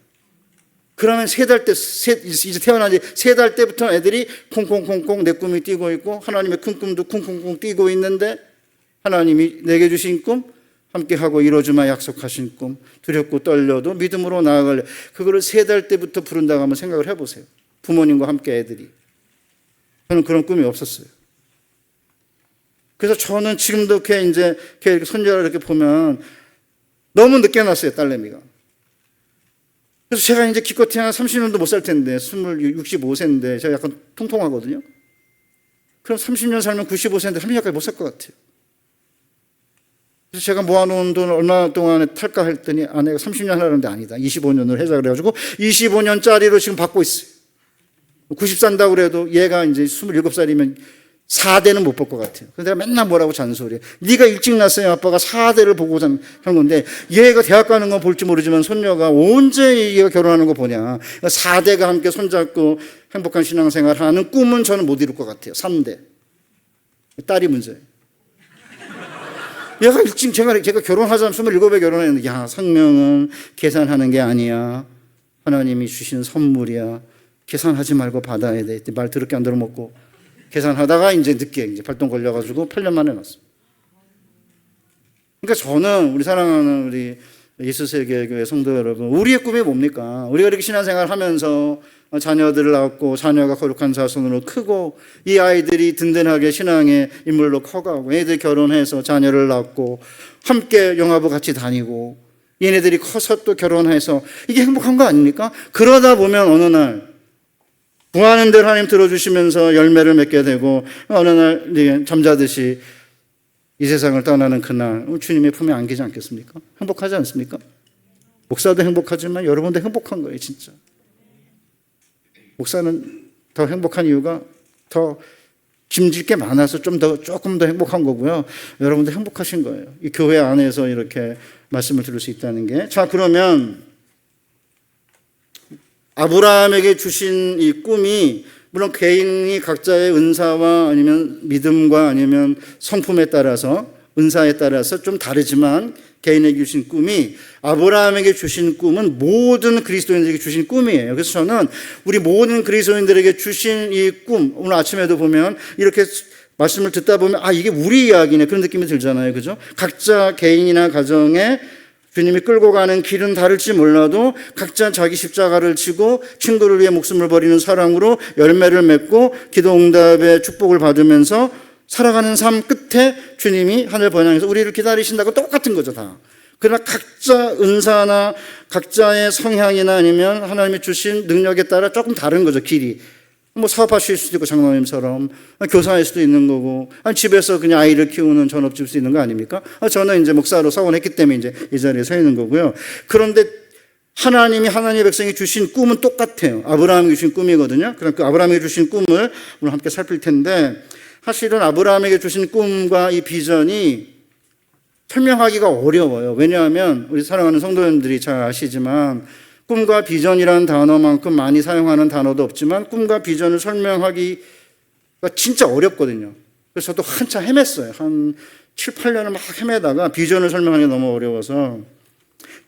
그러면 3달 때, 이제 태어난 지 3달 때부터 애들이 콩콩콩콩 내 꿈이 뛰고 있고 하나님의 큰 꿈도 쿵쿵쿵 뛰고 있는데 하나님이 내게 주신 꿈, 함께하고 이루어주마 약속하신 꿈, 두렵고 떨려도 믿음으로 나아갈래. 그거를 3달 때부터 부른다고 한번 생각을 해보세요. 부모님과 함께 애들이. 저는 그런 꿈이 없었어요. 그래서 저는 지금도 이제 손녀를 이렇게 보면 너무 늦게 났어요, 딸내미가. 그래서 제가 이제 기껏해야 한 30년도 못 살 텐데, 65세인데, 제가 약간 통통하거든요. 그럼 30년 살면 95세인데 30년까지 못 살 것 같아요. 그래서 제가 모아놓은 돈을 얼마 동안에 탈까 했더니 아내가 30년 하라는데 아니다. 25년을 해자 그래가지고 25년짜리로 지금 받고 있어요. 90 산다고 그래도 얘가 이제 27살이면 4대는 못 볼 것 같아요. 그래서 내가 맨날 뭐라고 잔소리해. 네가 일찍 났어요. 아빠가 4대를 보고 한 건데 얘가 대학 가는 건 볼지 모르지만 손녀가 언제 얘가 결혼하는 거 보냐. 4대가 함께 손잡고 행복한 신앙생활 하는 꿈은 저는 못 이룰 것 같아요. 3대. 딸이 문제예요. 얘가 일찍 제가 결혼하자면 27에 결혼했는데 야, 생명은 계산하는 게 아니야. 하나님이 주신 선물이야. 계산하지 말고 받아야 돼. 말 더럽게 안 들어먹고 계산하다가 이제 늦게 이제 발동 걸려가지고 8년 만에 났어요. 그러니까 저는 우리 사랑하는 우리 예수세계교회 성도 여러분, 우리의 꿈이 뭡니까? 우리가 이렇게 신앙생활 하면서 자녀들을 낳고 자녀가 거룩한 자손으로 크고 이 아이들이 든든하게 신앙의 인물로 커가고 애들 결혼해서 자녀를 낳고 함께 영화부 같이 다니고 얘네들이 커서 또 결혼해서 이게 행복한 거 아닙니까? 그러다 보면 어느 날 구하는 대로 하나님 들어주시면서 열매를 맺게 되고 어느 날 잠자듯이 이 세상을 떠나는 그날 주님의 품에 안기지 않겠습니까? 행복하지 않습니까? 목사도 행복하지만 여러분도 행복한 거예요, 진짜. 목사는 더 행복한 이유가 더 짐질 게 많아서 조금 더 행복한 거고요. 여러분도 행복하신 거예요. 이 교회 안에서 이렇게 말씀을 들을 수 있다는 게. 자, 그러면 아브라함에게 주신 이 꿈이 물론 개인이 각자의 은사와 아니면 믿음과 아니면 성품에 따라서 은사에 따라서 좀 다르지만 개인에게 주신 꿈이 아브라함에게 주신 꿈은 모든 그리스도인들에게 주신 꿈이에요. 그래서 저는 우리 모든 그리스도인들에게 주신 이 꿈, 오늘 아침에도 보면 이렇게 말씀을 듣다 보면 이게 우리 이야기네 그런 느낌이 들잖아요. 그죠? 각자 개인이나 가정에 주님이 끌고 가는 길은 다를지 몰라도 각자 자기 십자가를 지고 친구를 위해 목숨을 버리는 사랑으로 열매를 맺고 기도 응답의 축복을 받으면서 살아가는 삶 끝에 주님이 하늘 번영에서 우리를 기다리신다고 똑같은 거죠, 다. 그러나 각자 은사나 각자의 성향이나 아니면 하나님이 주신 능력에 따라 조금 다른 거죠, 길이. 사업하실 수도 있고 장로님처럼 교사일 수도 있는 거고 집에서 그냥 아이를 키우는 전업주일 수 있는 거 아닙니까? 저는 이제 목사로 서원했기 때문에 이제 이 자리에 서 있는 거고요. 그런데 하나님이 하나님의 백성이 주신 꿈은 똑같아요. 아브라함이 주신 꿈이거든요. 그럼 그 아브라함에게 주신 꿈을 오늘 함께 살필 텐데 사실은 아브라함에게 주신 꿈과 이 비전이 설명하기가 어려워요. 왜냐하면 우리 사랑하는 성도님들이 잘 아시지만 꿈과 비전이라는 단어만큼 많이 사용하는 단어도 없지만 꿈과 비전을 설명하기가 진짜 어렵거든요. 그래서 저도 한참 헤맸어요. 한 7, 8년을 막 헤매다가 비전을 설명하기 너무 어려워서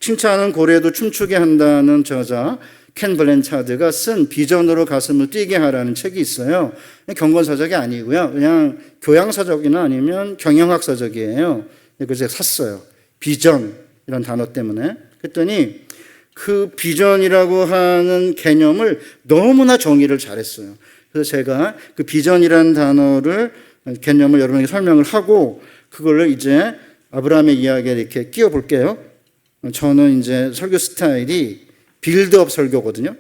칭찬은 고래도 춤추게 한다는 저자 켄 블랜차드가 쓴 비전으로 가슴을 뛰게 하라는 책이 있어요. 경건서적이 아니고요. 그냥 교양서적이나 아니면 경영학서적이에요. 그래서 제가 샀어요. 비전이라는 단어 때문에. 그랬더니 그 비전이라고 하는 개념을 너무나 정의를 잘했어요. 그래서 제가 그 비전이라는 단어를 개념을 여러분에게 설명을 하고 그걸로 이제 아브라함의 이야기에 이렇게 끼워 볼게요. 저는 이제 설교 스타일이 빌드업 설교거든요.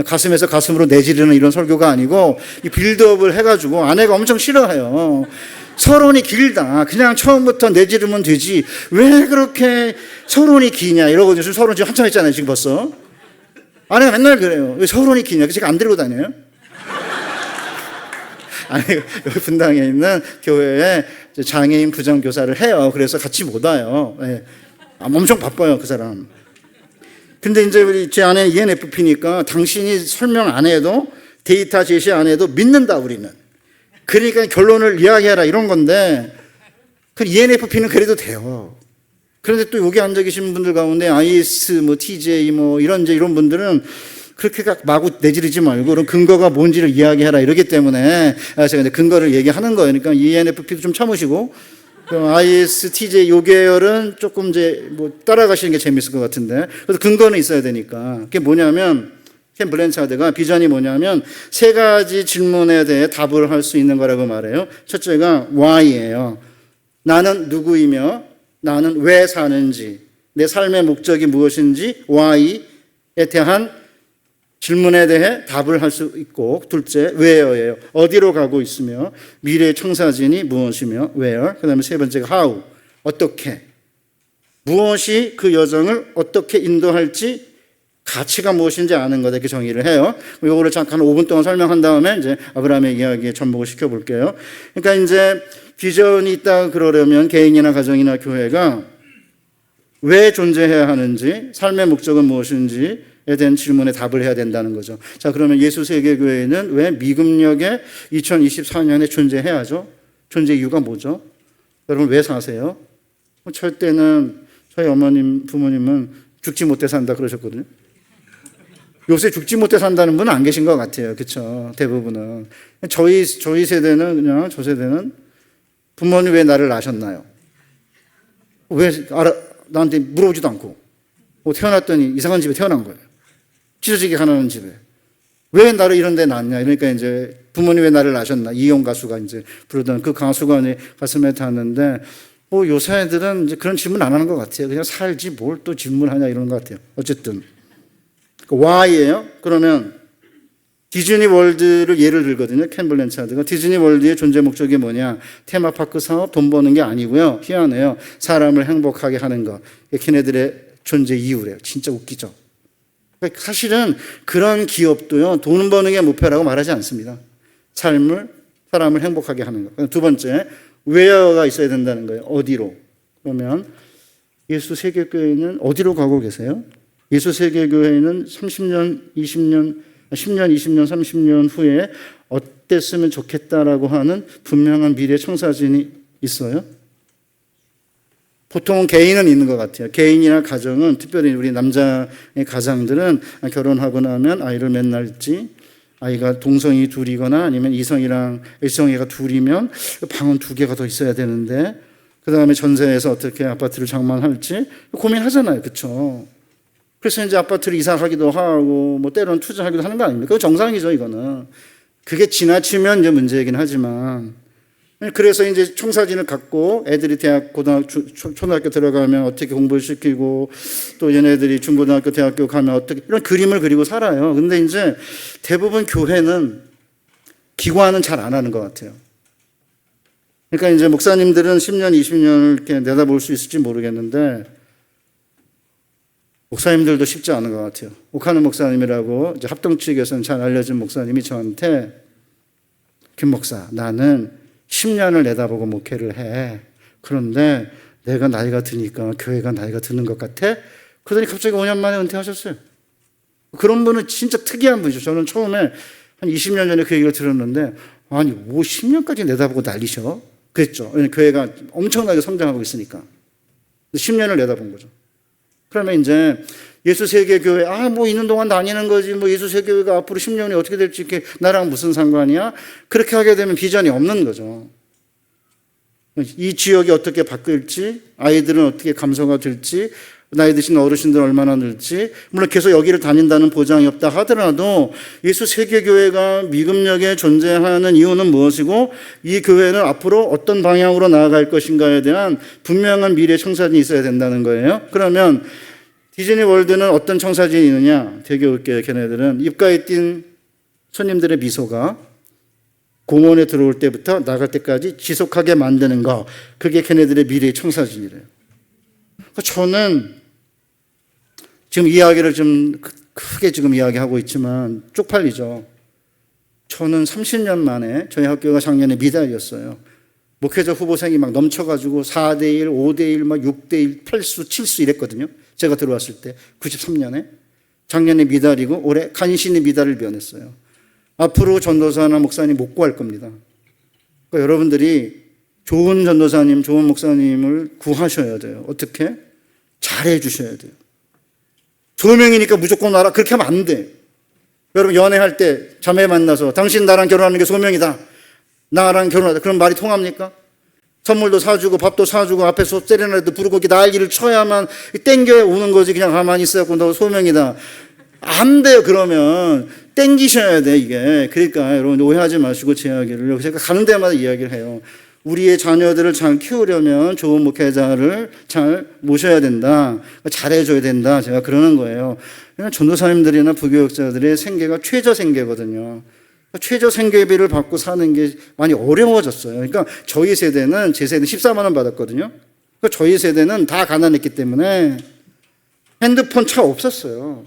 가슴에서 가슴으로 내지르는 이런 설교가 아니고 이 빌드업을 해가지고 아내가 엄청 싫어해요. 서론이 길다. 그냥 처음부터 내지르면 되지. 왜 그렇게 서론이 기냐. 이러거든요. 지금 서론 지금 한참 했잖아요. 지금 벌써. 아내가 맨날 그래요. 왜 서론이 기냐. 제가 안 들고 다녀요. 아니, 여기 분당에 있는 교회에 장애인 부정교사를 해요. 그래서 같이 못 와요. 네. 엄청 바빠요. 그 사람. 근데 이제 우리 제 아내는 ENFP니까 당신이 설명 안 해도 데이터 제시 안 해도 믿는다 우리는. 그러니까 결론을 이야기해라 이런 건데 그 ENFP는 그래도 돼요. 그런데 또 여기 앉아 계신 분들 가운데 IS, TJ 이런 분들은 그렇게 마구 내지르지 말고 그런 근거가 뭔지를 이야기해라 이러기 때문에 제가 이제 근거를 얘기하는 거예요. 그러니까 ENFP도 좀 참으시고 IS, TJ 요 계열은 조금 이제 따라가시는 게 재밌을 것 같은데 그래서 근거는 있어야 되니까 그게 뭐냐면 켄 블랜차드가 비전이 뭐냐면 세 가지 질문에 대해 답을 할 수 있는 거라고 말해요. 첫째가 why예요. 나는 누구이며 나는 왜 사는지 내 삶의 목적이 무엇인지 why에 대한 질문에 대해 답을 할 수 있고 둘째 where예요. 어디로 가고 있으며 미래의 청사진이 무엇이며 where. 그 다음에 세 번째가 how. 어떻게. 무엇이 그 여정을 어떻게 인도할지 가치가 무엇인지 아는 거다 이렇게 정의를 해요. 이거를 잠깐 5분 동안 설명한 다음에 이제 아브라함의 이야기에 접목을 시켜볼게요. 그러니까 이제 비전이 있다 그러려면 개인이나 가정이나 교회가 왜 존재해야 하는지 삶의 목적은 무엇인지에 대한 질문에 답을 해야 된다는 거죠. 자, 그러면 예수세계교회는 왜 미금역에 2024년에 존재해야죠? 존재 이유가 뭐죠? 여러분 왜 사세요? 저 때는 저희 어머님 부모님은 죽지 못해 산다 그러셨거든요. 요새 죽지 못해 산다는 분은 안 계신 것 같아요. 그렇죠? 대부분은. 저희 세대는 그냥 저 세대는 부모님 왜 나를 낳으셨나요? 왜 나한테 물어보지도 않고 태어났더니 이상한 집에 태어난 거예요. 찢어지게 가난한 집에. 왜 나를 이런 데 낳았냐. 그러니까 이제 부모님 왜 나를 낳으셨나. 이용 가수가 이제 부르던 그 가수가 가슴에 닿았는데, 요새 애들은 이제 그런 질문 안 하는 것 같아요. 그냥 살지 뭘 또 질문하냐 이런 것 같아요. 어쨌든. Why예요? 그러면 디즈니 월드를 예를 들거든요. 켄 블랜차드가. 디즈니 월드의 존재 목적이 뭐냐. 테마파크 사업 돈 버는 게 아니고요. 희한해요. 사람을 행복하게 하는 거. 걔네들의 존재 이유래요. 진짜 웃기죠. 사실은 그런 기업도요. 돈 버는 게 목표라고 말하지 않습니다. 사람을 행복하게 하는 거. 두 번째, where가 있어야 된다는 거예요. 어디로. 그러면 예수 세계교회는 어디로 가고 계세요? 예수 세계교회는 30년, 20년, 10년, 20년, 30년 후에 어땠으면 좋겠다라고 하는 분명한 미래 청사진이 있어요? 보통은 개인은 있는 것 같아요. 개인이나 가정은, 특별히 우리 남자의 가장들은 결혼하고 나면 아이를 몇 낳을지, 아이가 동성이 둘이거나 아니면 이성이랑 일성이가 둘이면 방은 2개가 더 있어야 되는데, 그 다음에 전세에서 어떻게 아파트를 장만할지 고민하잖아요. 그렇죠? 그래서 이제 아파트를 이사하기도 하고, 때로는 투자하기도 하는 거 아닙니까? 그거 정상이죠, 이거는. 그게 지나치면 이제 문제이긴 하지만, 그래서 이제 청사진을 갖고 애들이 대학, 초등학교 들어가면 어떻게 공부를 시키고 또 얘네들이 중고등학교, 대학교 가면 어떻게 이런 그림을 그리고 살아요. 근데 이제 대부분 교회는 기관은 잘 안 하는 것 같아요. 그러니까 이제 목사님들은 10년, 20년을 이렇게 내다볼 수 있을지 모르겠는데 목사님들도 쉽지 않은 것 같아요. 옥하는 목사님이라고 이제 합동 측에서는 잘 알려진 목사님이 저한테 김 목사, 나는 10년을 내다보고 목회를 해. 그런데 내가 나이가 드니까 교회가 나이가 드는 것 같아? 그러더니 갑자기 5년 만에 은퇴하셨어요. 그런 분은 진짜 특이한 분이죠. 저는 처음에 한 20년 전에 그 얘기를 들었는데 아니 10년까지 내다보고 난리셔? 그랬죠. 교회가 엄청나게 성장하고 있으니까. 10년을 내다본 거죠. 그러면 이제 예수 세계교회, 있는 동안 다니는 거지, 예수 세계교회가 앞으로 10년이 어떻게 될지, 이렇게 나랑 무슨 상관이야? 그렇게 하게 되면 비전이 없는 거죠. 이 지역이 어떻게 바뀔지, 아이들은 어떻게 감소가 될지, 나이 드신 어르신들 얼마나 늘지, 물론 계속 여기를 다닌다는 보장이 없다 하더라도 예수 세계교회가 미금역에 존재하는 이유는 무엇이고, 이 교회는 앞으로 어떤 방향으로 나아갈 것인가에 대한 분명한 미래 청사진이 있어야 된다는 거예요. 그러면 디즈니 월드는 어떤 청사진이 있느냐? 되게 웃겨요. 걔네들은 입가에 띈 손님들의 미소가 공원에 들어올 때부터 나갈 때까지 지속하게 만드는 거, 그게 걔네들의 미래의 청사진이래요. 저는 지금 이야기를 좀 크게 지금 이야기하고 있지만 쪽팔리죠. 저는 30년 만에 저희 학교가 작년에 미달이었어요. 목회자 후보생이 막 넘쳐가지고 4대1, 5대1, 6대1, 8수, 7수 이랬거든요. 제가 들어왔을 때 93년에. 작년에 미달이고 올해 간신히 미달을 면했어요. 앞으로 전도사나 목사님 못 구할 겁니다. 그러니까 여러분들이 좋은 전도사님, 좋은 목사님을 구하셔야 돼요. 어떻게? 잘해 주셔야 돼요. 소명이니까 무조건 와라. 그렇게 하면 안 돼. 여러분 연애할 때 자매 만나서 당신 나랑 결혼하는 게 소명이다. 나랑 결혼하자. 그럼 말이 통합니까? 선물도 사주고 밥도 사주고 앞에서 세레나데도 부르고 이렇게 난리를 쳐야만 땡겨 오는 거지. 그냥 가만히 있어갖고 너 소명이다. 안 돼요. 그러면 땡기셔야 돼 이게. 그러니까 여러분 오해하지 마시고 제 이야기를 제가 가는 데마다 이야기를 해요. 우리의 자녀들을 잘 키우려면 좋은 목회자를 잘 모셔야 된다. 잘해줘야 된다. 제가 그러는 거예요. 전도사님들이나 부교육자들의 생계가 최저 생계거든요. 최저 생계비를 받고 사는 게 많이 어려워졌어요. 그러니까 저희 세대는, 제 세대는 14만 원 받았거든요. 그러니까 저희 세대는 다 가난했기 때문에 핸드폰 차 없었어요.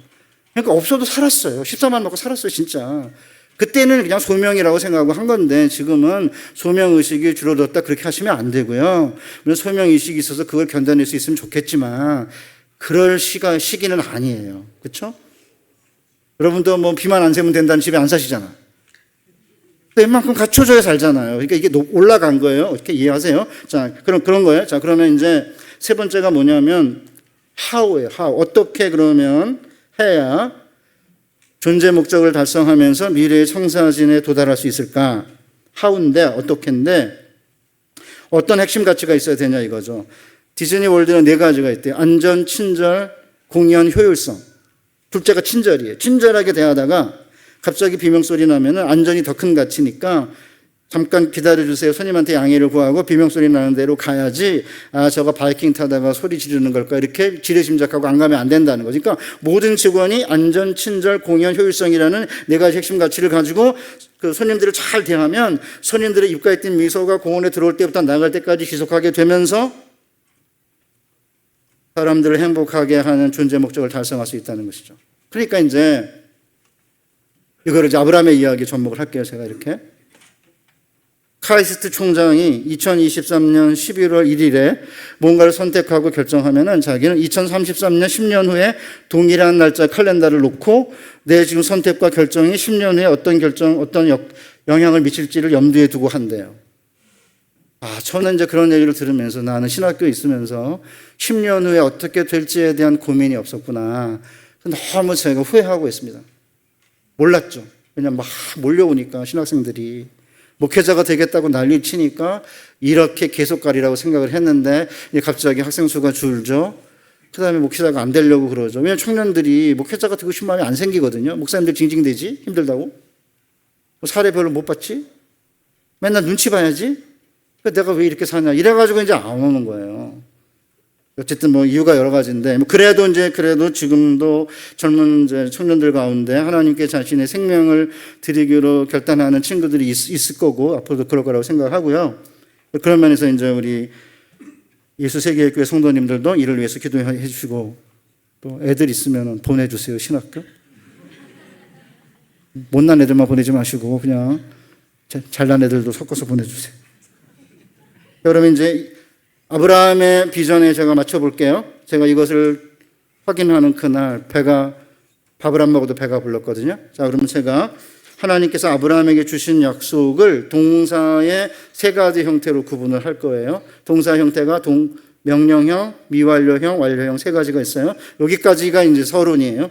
그러니까 없어도 살았어요. 14만 원 받고 살았어요, 진짜. 그때는 그냥 소명이라고 생각하고 한 건데 지금은 소명의식이 줄어들었다 그렇게 하시면 안 되고요. 물론 소명의식이 있어서 그걸 견뎌낼 수 있으면 좋겠지만 그럴 시기는 아니에요. 그렇죠? 여러분도 비만 안 세면 된다는 집에 안 사시잖아. 웬만큼 갖춰줘야 살잖아요. 그러니까 이게 올라간 거예요. 어떻게 이해하세요? 자, 그런 거예요. 자, 그러면 이제 세 번째가 뭐냐면 how예요. how. 어떻게 그러면 해야 존재 목적을 달성하면서 미래의 청사진에 도달할 수 있을까? how인데 어떻게인데 어떤 핵심 가치가 있어야 되냐 이거죠. 디즈니 월드는 4가지가 있대요. 안전, 친절, 공연 효율성. 둘째가 친절이에요. 친절하게 대하다가 갑자기 비명소리 나면은 안전이 더 큰 가치니까 잠깐 기다려주세요. 손님한테 양해를 구하고 비명소리 나는 대로 가야지, 아, 저거 바이킹 타다가 소리 지르는 걸까? 이렇게 지레짐작하고 안 가면 안 된다는 거죠. 그러니까 모든 직원이 안전, 친절, 공연, 효율성이라는 네 가지 핵심 가치를 가지고 그 손님들을 잘 대하면 손님들의 입가에 띈 미소가 공원에 들어올 때부터 나갈 때까지 지속하게 되면서 사람들을 행복하게 하는 존재 목적을 달성할 수 있다는 것이죠. 그러니까 이제 이거를 이제 아브라함의 이야기 접목을 할게요. 제가 이렇게. 카이스트 총장이 2023년 11월 1일에 뭔가를 선택하고 결정하면은 자기는 2033년 10년 후에 동일한 날짜 칼렌더를 놓고 내 지금 선택과 결정이 10년 후에 어떤 영향을 미칠지를 염두에 두고 한대요. 아, 저는 이제 그런 얘기를 들으면서 나는 신학교에 있으면서 10년 후에 어떻게 될지에 대한 고민이 없었구나. 너무 제가 후회하고 있습니다. 몰랐죠. 그냥 막 몰려오니까 신학생들이. 목회자가 되겠다고 난리 치니까 이렇게 계속 가리라고 생각을 했는데 갑자기 학생 수가 줄죠. 그 다음에 목회자가 안 되려고 그러죠. 왜냐하면 청년들이 목회자가 되고 싶은 마음이 안 생기거든요. 목사님들 징징대지? 힘들다고? 사례 별로 못 봤지? 맨날 눈치 봐야지? 내가 왜 이렇게 사냐? 이래가지고 이제 안 오는 거예요. 어쨌든 뭐 이유가 여러 가지인데, 그래도 지금도 젊은 이제 청년들 가운데 하나님께 자신의 생명을 드리기로 결단하는 친구들이 있을 거고, 앞으로도 그럴 거라고 생각하고요. 그런 면에서 이제 우리 예수 세계교회 성도님들도 이를 위해서 기도해 주시고, 또 애들 있으면 보내주세요, 신학교. 못난 애들만 보내지 마시고, 그냥 잘난 애들도 섞어서 보내주세요. 여러분, 이제 아브라함의 비전에 제가 맞춰볼게요. 제가 이것을 확인하는 그날 밥을 안 먹어도 배가 불렀거든요. 자, 그러면 제가 하나님께서 아브라함에게 주신 약속을 동사의 세 가지 형태로 구분을 할 거예요. 동사 형태가 명령형, 미완료형, 완료형 세 가지가 있어요. 여기까지가 이제 서론이에요.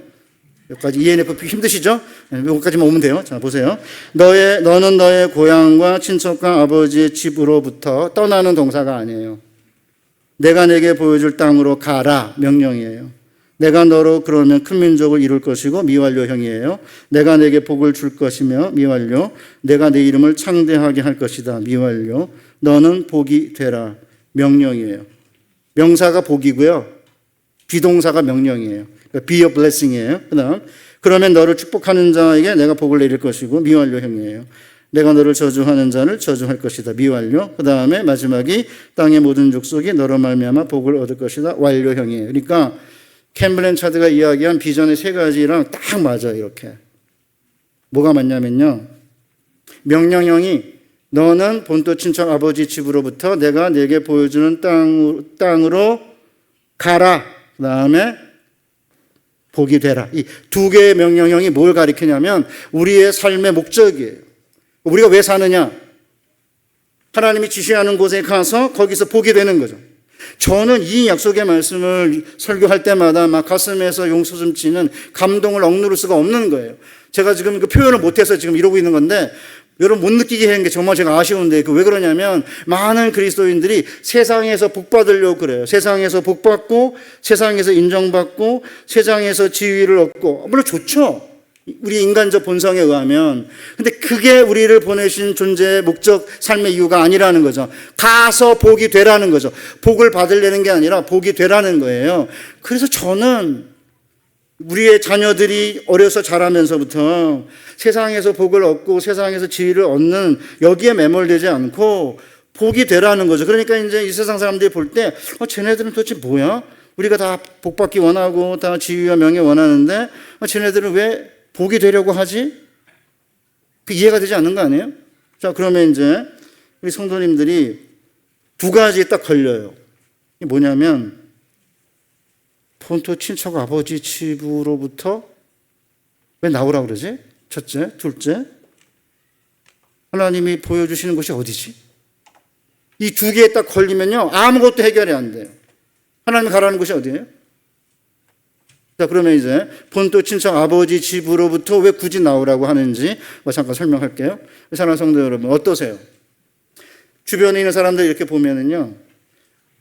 여기까지 ENFP 힘드시죠? 여기까지만 오면 돼요. 자, 보세요. 너는 너의 고향과 친척과 아버지의 집으로부터 떠나는 동사가 아니에요. 내가 내게 보여줄 땅으로 가라, 명령이에요. 내가 너로 그러면 큰 민족을 이룰 것이고, 미완료형이에요. 내가 내게 복을 줄 것이며, 미완료. 내가 내 이름을 창대하게 할 것이다, 미완료. 너는 복이 되라, 명령이에요. 명사가 복이고요, 비동사가 명령이에요. Be a blessing이에요. 그러면 너를 축복하는 자에게 내가 복을 내릴 것이고, 미완료형이에요. 내가 너를 저주하는 자를 저주할 것이다, 미완료. 그 다음에 마지막이 땅의 모든 족속이 너로 말미암아 복을 얻을 것이다, 완료형이에요. 그러니까 켄 블랜차드가 이야기한 비전의 세 가지랑 딱 맞아요. 이렇게. 뭐가 맞냐면요, 명령형이 너는 본토 친척 아버지 집으로부터 내가 내게 보여주는 땅으로 가라. 그 다음에 복이 되라. 이 두 개의 명령형이 뭘 가리키냐면 우리의 삶의 목적이에요. 우리가 왜 사느냐? 하나님이 지시하는 곳에 가서 거기서 복이 되는 거죠. 저는 이 약속의 말씀을 설교할 때마다 막 가슴에서 용솟음치는 감동을 억누를 수가 없는 거예요. 제가 지금 그 표현을 못해서 지금 이러고 있는 건데, 여러분 못 느끼게 하는 게 정말 제가 아쉬운데, 왜 그러냐면 많은 그리스도인들이 세상에서 복 받으려고 그래요. 세상에서 복 받고, 세상에서 인정받고, 세상에서 지위를 얻고, 물론 좋죠. 우리 인간적 본성에 의하면. 근데 그게 우리를 보내신 존재의 목적, 삶의 이유가 아니라는 거죠. 가서 복이 되라는 거죠. 복을 받으려는 게 아니라 복이 되라는 거예요. 그래서 저는 우리의 자녀들이 어려서 자라면서부터 세상에서 복을 얻고 세상에서 지위를 얻는 여기에 매몰되지 않고 복이 되라는 거죠. 그러니까 이제 이 세상 사람들이 볼 때 쟤네들은 도대체 뭐야? 우리가 다 복받기 원하고 다 지위와 명예 원하는데 쟤네들은 왜 복이 되려고 하지? 그 이해가 되지 않는 거 아니에요? 자, 그러면 이제 우리 성도님들이 두 가지에 딱 걸려요. 이게 뭐냐면 본토 친척 아버지 집으로부터 왜 나오라고 그러지? 첫째. 둘째, 하나님이 보여주시는 곳이 어디지? 이 두 개에 딱 걸리면요, 아무것도 해결이 안 돼요. 하나님이 가라는 곳이 어디예요? 자, 그러면 이제 본토 친척 아버지 집으로부터 왜 굳이 나오라고 하는지 잠깐 설명할게요. 사랑하는 성도 여러분, 어떠세요? 주변에 있는 사람들 이렇게 보면은요,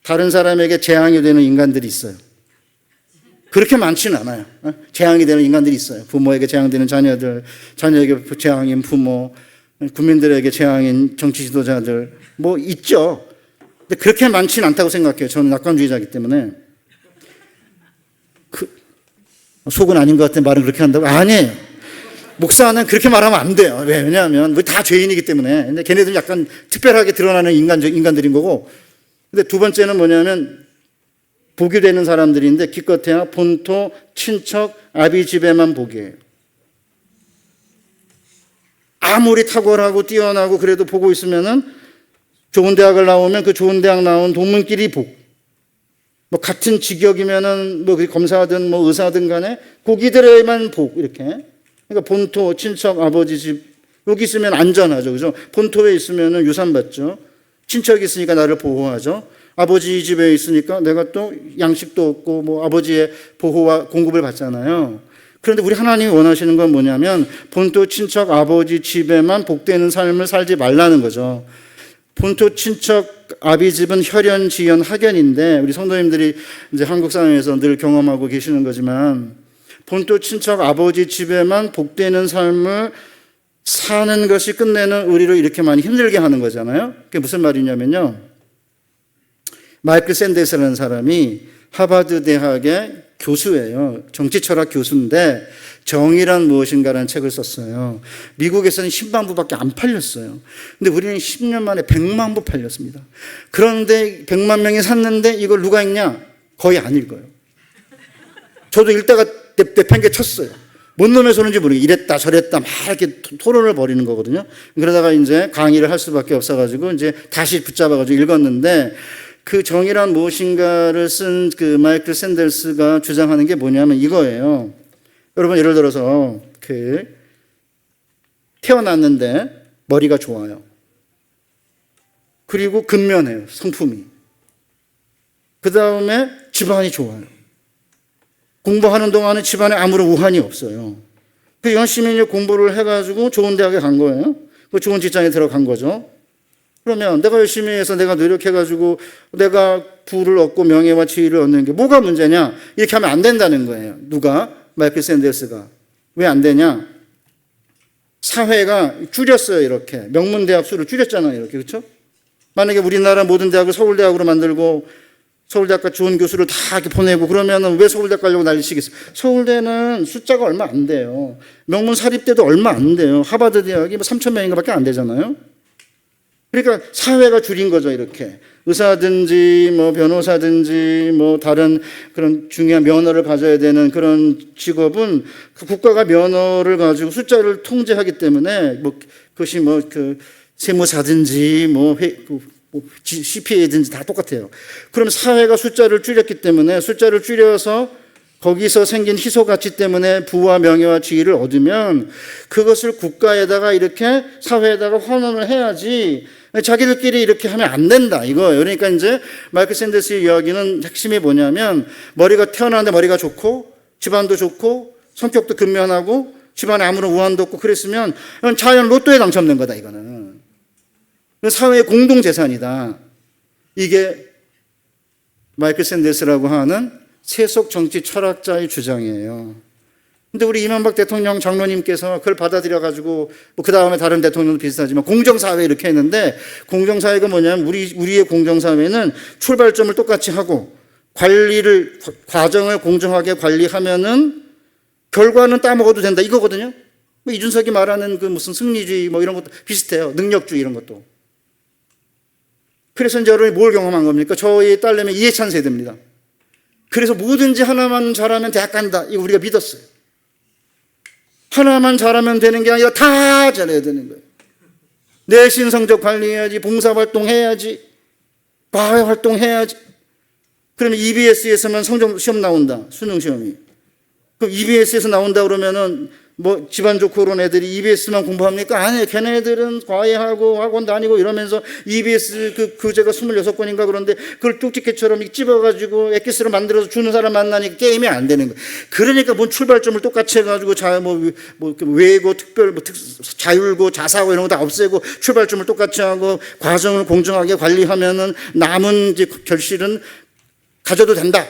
다른 사람에게 재앙이 되는 인간들이 있어요. 그렇게 많지는 않아요. 재앙이 되는 인간들이 있어요. 부모에게 재앙되는 자녀들, 자녀에게 재앙인 부모, 국민들에게 재앙인 정치 지도자들 뭐 있죠. 근데 그렇게 많지는 않다고 생각해요. 저는 낙관주의자이기 때문에. 속은 아닌 것 같은 말은 그렇게 한다고? 아니에요. 목사는 그렇게 말하면 안 돼요. 왜냐하면 다 죄인이기 때문에. 근데 걔네들 약간 특별하게 드러나는 인간들인 거고. 근데 두 번째는 뭐냐면 복이 되는 사람들인데 기껏해야 본토, 친척, 아비 집에만 복이에요. 아무리 탁월하고 뛰어나고 그래도 보고 있으면은 좋은 대학을 나오면 그 좋은 대학 나온 동문끼리 복. 뭐 같은 직역이면은 뭐 검사든 뭐 의사든 간에 고기들에만 복 이렇게. 그러니까 본토, 친척, 아버지 집 여기 있으면 안전하죠, 그죠? 본토에 있으면은 유산 받죠. 친척이 있으니까 나를 보호하죠. 아버지 집에 있으니까 내가 또 양식도 얻고 뭐 아버지의 보호와 공급을 받잖아요. 그런데 우리 하나님이 원하시는 건 뭐냐면 본토, 친척, 아버지 집에만 복되는 삶을 살지 말라는 거죠. 본토, 친척, 아비 집은 혈연, 지연, 학연인데 우리 성도님들이 이제 한국 사회에서 늘 경험하고 계시는 거지만 본토, 친척, 아버지 집에만 복되는 삶을 사는 것이 끝내는 우리를 이렇게 많이 힘들게 하는 거잖아요. 그게 무슨 말이냐면요. 마이클 샌더스라는 사람이 하버드 대학의 교수예요. 정치철학 교수인데 정의란 무엇인가라는 책을 썼어요. 미국에서는 10만 부밖에 안 팔렸어요. 근데 우리는 10년 만에 100만 부 팔렸습니다. 그런데 100만 명이 샀는데 이걸 누가 읽냐? 거의 안 읽어요. 저도 읽다가 내팽개 쳤어요. 뭔 놈의 소리인지 모르겠어요. 이랬다 저랬다 막 이렇게 토론을 벌이는 거거든요. 그러다가 이제 강의를 할 수밖에 없어가지고 이제 다시 붙잡아가지고 읽었는데 그 정의란 무엇인가를 쓴 그 마이클 샌더스가 주장하는 게 뭐냐면 이거예요. 여러분 예를 들어서 태어났는데 머리가 좋아요. 그리고 근면해요. 성품이. 그 다음에 집안이 좋아요. 공부하는 동안에 집안에 아무런 우환이 없어요. 그 열심히 공부를 해가지고 좋은 대학에 간 거예요. 그 좋은 직장에 들어간 거죠. 그러면 내가 열심히 해서 내가 노력해가지고 내가 부를 얻고 명예와 지위를 얻는 게 뭐가 문제냐? 이렇게 하면 안 된다는 거예요. 누가? 마이클 샌더스가. 왜 안 되냐? 사회가 줄였어요. 이렇게. 명문대학 수를 줄였잖아요. 이렇게. 그렇죠? 만약에 우리나라 모든 대학을 서울대학으로 만들고 서울대학과 좋은 교수를 다 이렇게 보내고 그러면은 왜 서울대학 가려고 난리치겠어요? 서울대는 숫자가 얼마 안 돼요. 명문 사립대도 얼마 안 돼요. 하버드 대학이 뭐 3천 명인가 밖에 안 되잖아요. 그러니까 사회가 줄인 거죠, 이렇게. 의사든지 뭐 변호사든지 뭐 다른 그런 중요한 면허를 가져야 되는 그런 직업은 그 국가가 면허를 가지고 숫자를 통제하기 때문에 뭐 그것이 뭐 그 세무사든지 뭐 CPA든지 다 똑같아요. 그럼 사회가 숫자를 줄였기 때문에 숫자를 줄여서 거기서 생긴 희소가치 때문에 부와 명예와 지위를 얻으면 그것을 국가에다가 이렇게 사회에다가 환원을 해야지 자기들끼리 이렇게 하면 안 된다 이거예요. 그러니까 이제 마이클 샌더스의 이야기는 핵심이 뭐냐면 머리가 태어나는데 머리가 좋고 집안도 좋고 성격도 근면하고 집안에 아무런 우환도 없고 그랬으면 자연 로또에 당첨된 거다 이거는. 사회의 공동재산이다. 이게 마이클 샌더스라고 하는 세속 정치 철학자의 주장이에요. 근데 우리 이명박 대통령 장로님께서 그걸 받아들여가지고 뭐 그 다음에 다른 대통령도 비슷하지만 공정사회 이렇게 했는데 공정사회가 뭐냐면 우리의 공정사회는 출발점을 똑같이 하고 과정을 공정하게 관리하면은 결과는 따먹어도 된다 이거거든요. 뭐 이준석이 말하는 그 무슨 승리주의 뭐 이런 것도 비슷해요. 능력주의 이런 것도. 그래서 이제 여러분이 뭘 경험한 겁니까? 저희 딸내미 이해찬 세대입니다. 그래서 뭐든지 하나만 잘하면 대학 간다. 이거 우리가 믿었어요. 하나만 잘하면 되는 게 아니라 다 잘해야 되는 거예요. 내신 성적 관리해야지, 봉사활동 해야지, 과외활동 해야지. 그러면 EBS에서만 성적 시험 나온다. 수능 시험이. 그럼 EBS에서 나온다 그러면은 뭐 집안 좋고 그런 애들이 EBS만 공부합니까? 아니에요. 걔네들은 과외하고 학원 다니고 이러면서 EBS 그 교재가 26권인가 그런데 그걸 쪽집게처럼 찝어가지고 엑기스로 만들어서 주는 사람 만나니까 게임이 안 되는 거예요. 그러니까 뭔 출발점을 똑같이 해가지고 외고 특별 자율고 자사고 이런 거 다 없애고 출발점을 똑같이 하고 과정을 공정하게 관리하면은 남은 이제 결실은 가져도 된다.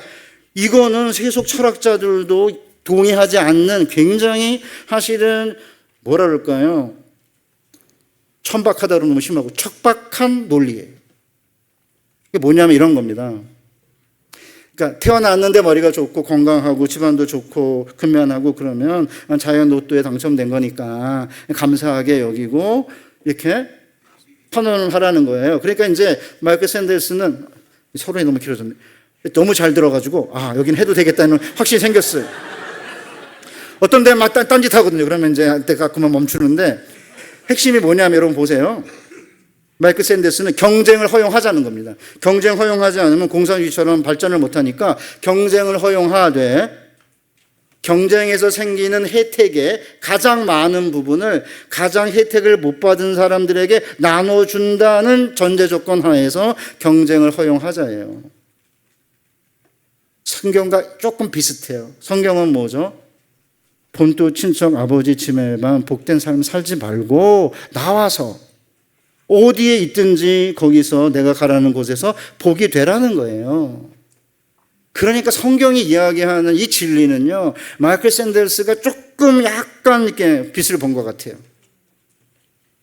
이거는 세속 철학자들도 동의하지 않는 굉장히 사실은 뭐라 그럴까요? 천박하다고 너무 심하고 척박한 논리예요. 이게 뭐냐면 이런 겁니다. 그러니까 태어났는데 머리가 좋고 건강하고 집안도 좋고 근면하고 그러면 자연 로또에 당첨된 거니까 감사하게 여기고 이렇게 환원을 하라는 거예요. 그러니까 이제 마이클 샌델스는 서론이 너무 길어졌네. 너무 잘 들어가지고 여긴 해도 되겠다는 확신이 생겼어요. 어떤 데는 막 딴짓 하거든요. 그러면 이제 때가 그만 멈추는데 핵심이 뭐냐면 여러분 보세요. 마이클 샌델스는 경쟁을 허용하자는 겁니다. 경쟁 허용하지 않으면 공산주의처럼 발전을 못하니까 경쟁을 허용하되 경쟁에서 생기는 혜택의 가장 많은 부분을 가장 혜택을 못 받은 사람들에게 나눠준다는 전제 조건 하에서 경쟁을 허용하자예요. 성경과 조금 비슷해요. 성경은 뭐죠? 본토 친척 아버지 집에만 복된 삶 살지 말고 나와서 어디에 있든지 거기서 내가 가라는 곳에서 복이 되라는 거예요. 그러니까 성경이 이야기하는 이 진리는요, 마이클 샌델스가 조금 약간 이렇게 빛을 본 것 같아요.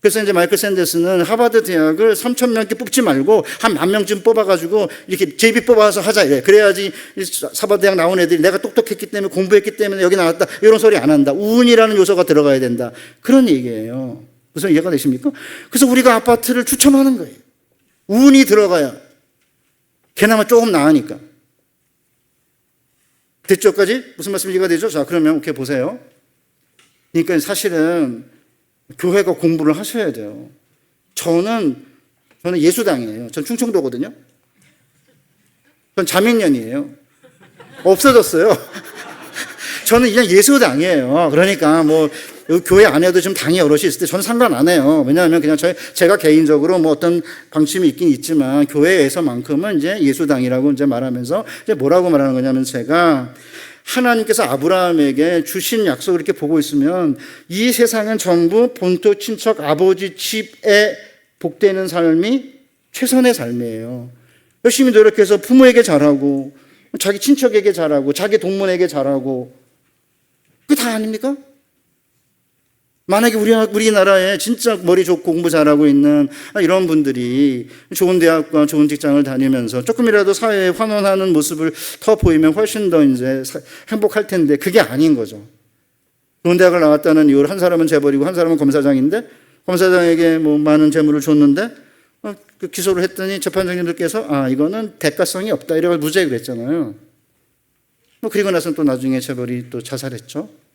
그래서 이제 마이클 샌델스는 하버드 대학을 3,000명께 뽑지 말고 한 10,000명쯤 뽑아가지고 이렇게 제비 뽑아서 하자 이래. 그래야지 하버드 대학 나온 애들이 내가 똑똑했기 때문에 공부했기 때문에 여기 나왔다 이런 소리 안 한다. 운이라는 요소가 들어가야 된다. 그런 얘기예요. 무슨 이해가 되십니까? 그래서 우리가 아파트를 추천하는 거예요. 운이 들어가야 걔나마 조금 나으니까. 됐죠까지? 무슨 말씀 이해가 되죠? 자, 그러면 오케이 보세요. 그러니까 사실은 교회가 공부를 하셔야 돼요. 저는 예수당이에요. 전 충청도거든요. 전 자민련이에요. 없어졌어요. 저는 그냥 예수당이에요. 그러니까 뭐 교회 안에도 지금 당이 여럿이 있을 때 저는 상관 안 해요. 왜냐하면 그냥 제가 개인적으로 뭐 어떤 방침이 있긴 있지만 교회에서만큼은 이제 예수당이라고 이제 말하면서 이제 뭐라고 말하는 거냐면 제가 하나님께서 아브라함에게 주신 약속을 이렇게 보고 있으면 이 세상은 전부 본토 친척 아버지 집에 복되는 삶이 최선의 삶이에요. 열심히 노력해서 부모에게 잘하고 자기 친척에게 잘하고 자기 동문에게 잘하고 그게 다 아닙니까? 만약에 우리나라에 진짜 머리 좋고 공부 잘하고 있는 이런 분들이 좋은 대학과 좋은 직장을 다니면서 조금이라도 사회에 환원하는 모습을 더 보이면 훨씬 더 이제 행복할 텐데 그게 아닌 거죠. 좋은 대학을 나왔다는 이유로 한 사람은 재벌이고 한 사람은 검사장인데 검사장에게 뭐 많은 재물을 줬는데 그 기소를 했더니 재판장님들께서 이거는 대가성이 없다 이래서 무죄를 했잖아요. 그리고 나서는 또 나중에 재벌이 또 자살했죠.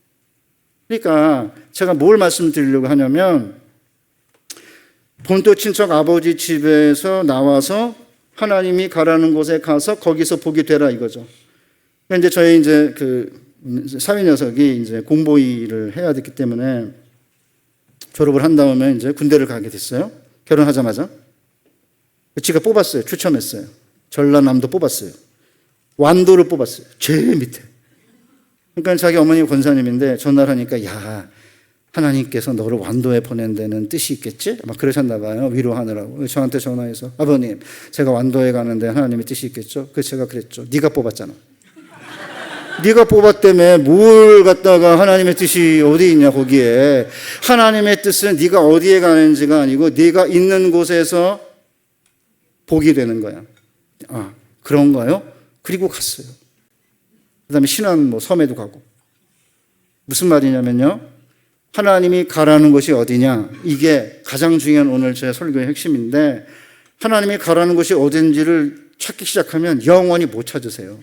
그러니까 제가 뭘 말씀드리려고 하냐면 본토 친척 아버지 집에서 나와서 하나님이 가라는 곳에 가서 거기서 복이 되라 이거죠. 그런데 저희 이제 그 사위 녀석이 이제 공보위를 해야 됐기 때문에 졸업을 한 다음에 이제 군대를 가게 됐어요. 결혼하자마자. 지가 뽑았어요. 추첨했어요. 전라남도 뽑았어요. 완도를 뽑았어요. 제일 밑에. 그러니까 자기 어머니 권사님인데 전화를 하니까 야 하나님께서 너를 완도에 보낸 데는 뜻이 있겠지? 막 그러셨나 봐요. 위로하느라고. 저한테 전화해서 아버님 제가 완도에 가는데 하나님의 뜻이 있겠죠? 그래서 제가 그랬죠. 네가 뽑았잖아. 네가 뽑았다며 뭘 갖다가 하나님의 뜻이 어디 있냐 거기에. 하나님의 뜻은 네가 어디에 가는지가 아니고 네가 있는 곳에서 복이 되는 거야. 그런가요? 그리고 갔어요. 그 다음에 신안 섬에도 가고. 무슨 말이냐면요. 하나님이 가라는 곳이 어디냐. 이게 가장 중요한 오늘 제 설교의 핵심인데 하나님이 가라는 곳이 어딘지를 찾기 시작하면 영원히 못 찾으세요.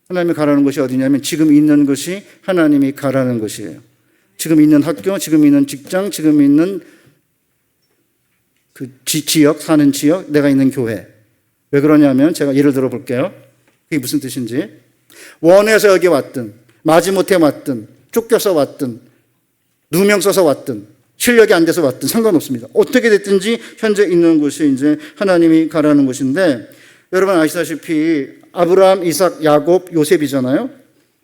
하나님이 가라는 곳이 어디냐면 지금 있는 것이 하나님이 가라는 것이에요. 지금 있는 학교, 지금 있는 직장, 지금 있는 그 지역, 사는 지역, 내가 있는 교회. 왜 그러냐면 제가 예를 들어 볼게요. 그게 무슨 뜻인지. 원해서 여기 왔든 마지못해 왔든 쫓겨서 왔든 누명 써서 왔든 실력이 안 돼서 왔든 상관없습니다. 어떻게 됐든지 현재 있는 곳이 이제 하나님이 가라는 곳인데 여러분 아시다시피 아브라함, 이삭, 야곱, 요셉이잖아요.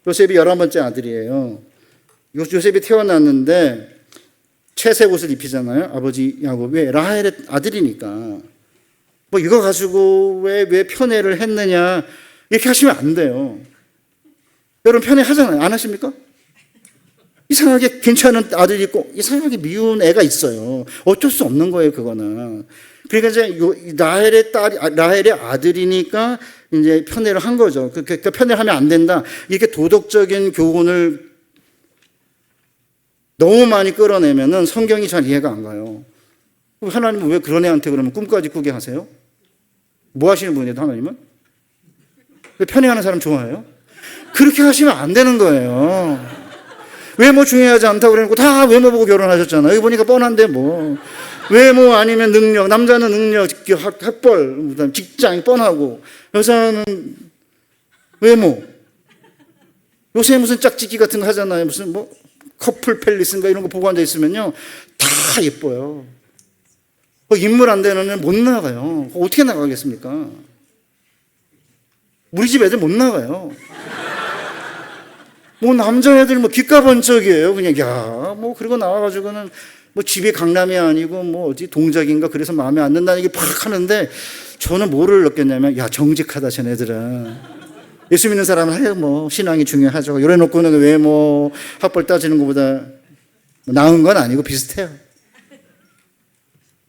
요셉이 11번째 아들이에요. 요셉이 태어났는데 채색 옷을 입히잖아요. 아버지 야곱이 라헬의 아들이니까 뭐 이거 가지고 왜 편애를 했느냐 이렇게 하시면 안 돼요. 여러분 편애하잖아요. 안 하십니까? 이상하게 괜찮은 아들이 있고 이상하게 미운 애가 있어요. 어쩔 수 없는 거예요, 그거는. 그러니까 이제 라헬의 아들이니까 이제 편애를 한 거죠. 그러니까 편애를 하면 안 된다. 이렇게 도덕적인 교훈을 너무 많이 끌어내면은 성경이 잘 이해가 안 가요. 하나님은 왜 그런 애한테 그러면 꿈까지 꾸게 하세요? 뭐 하시는 분이에요, 하나님은? 편애하는 사람 좋아해요? 그렇게 하시면 안 되는 거예요. 외모 중요하지 않다고 그러고 다 외모 보고 결혼하셨잖아요. 여기 보니까 뻔한데 뭐. 외모 아니면 능력, 남자는 능력, 학벌, 직장이 뻔하고 여자는 외모. 요새 무슨 짝짓기 같은 거 하잖아요. 무슨 뭐 커플 팰리스인가 이런 거 보고 앉아 있으면요. 다 예뻐요. 인물 안 되는 애는 못 나가요. 어떻게 나가겠습니까? 우리 집 애들 못 나가요. 뭐 남자애들 뭐 귓가번쩍이에요. 그냥 뭐 그러고 나와가지고는 뭐 집이 강남이 아니고 뭐 어디 동작인가 그래서 마음에 안 든다는 얘기 팍 하는데 저는 뭐를 느꼈냐면 정직하다 쟤네들은. 예수 믿는 사람은 뭐 신앙이 중요하죠. 이래 놓고는 외모 학벌 따지는 것보다 나은 건 아니고 비슷해요.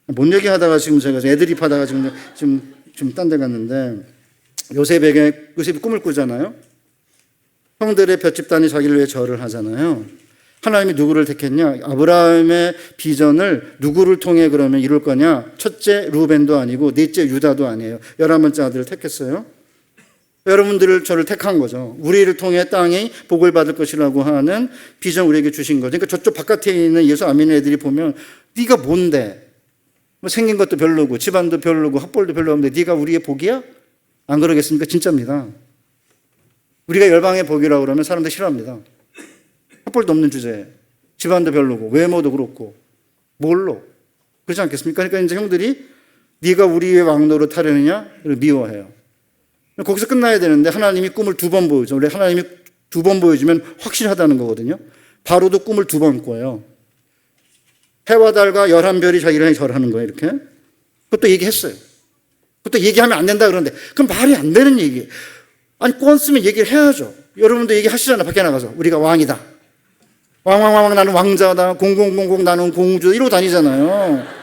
뭔 얘기하다가 지금 제가 애드립 하다가 지금 딴 데 갔는데 요셉이 꿈을 꾸잖아요. 형들의 몇 집단이 자기를 위해 절을 하잖아요. 하나님이 누구를 택했냐? 아브라함의 비전을 누구를 통해 그러면 이룰 거냐? 첫째 루벤도 아니고 넷째 유다도 아니에요. 11번째 아들을 택했어요. 여러분들을 저를 택한 거죠. 우리를 통해 땅이 복을 받을 것이라고 하는 비전 우리에게 주신 거죠. 그러니까 저쪽 바깥에 있는 예수 안 믿는 애들이 보면 네가 뭔데? 뭐 생긴 것도 별로고 집안도 별로고 학벌도 별로 없는데 네가 우리의 복이야? 안 그러겠습니까? 진짜입니다. 우리가 열방의 복이라고 그러면 사람들 싫어합니다. 학벌도 없는 주제에 집안도 별로고 외모도 그렇고 뭘로? 그렇지 않겠습니까? 그러니까 이제 형들이 네가 우리의 왕노릇 하려느냐를 미워해요. 거기서 끝나야 되는데 하나님이 꿈을 2번 보여줘. 원래 하나님이 2번 보여주면 확실하다는 거거든요. 바로도 꿈을 2번 꿔요. 해와 달과 11별이 자기를 절하는 거예요. 이렇게. 그것도 얘기했어요. 그것도 얘기하면 안 된다 그러는데 그럼 말이 안 되는 얘기. 아니 꿨으면 얘기를 해야죠. 여러분도 얘기하시잖아요. 밖에 나가서 우리가 왕이다. 왕 나는 왕자다. 0000 나는 공주다. 이러고 다니잖아요.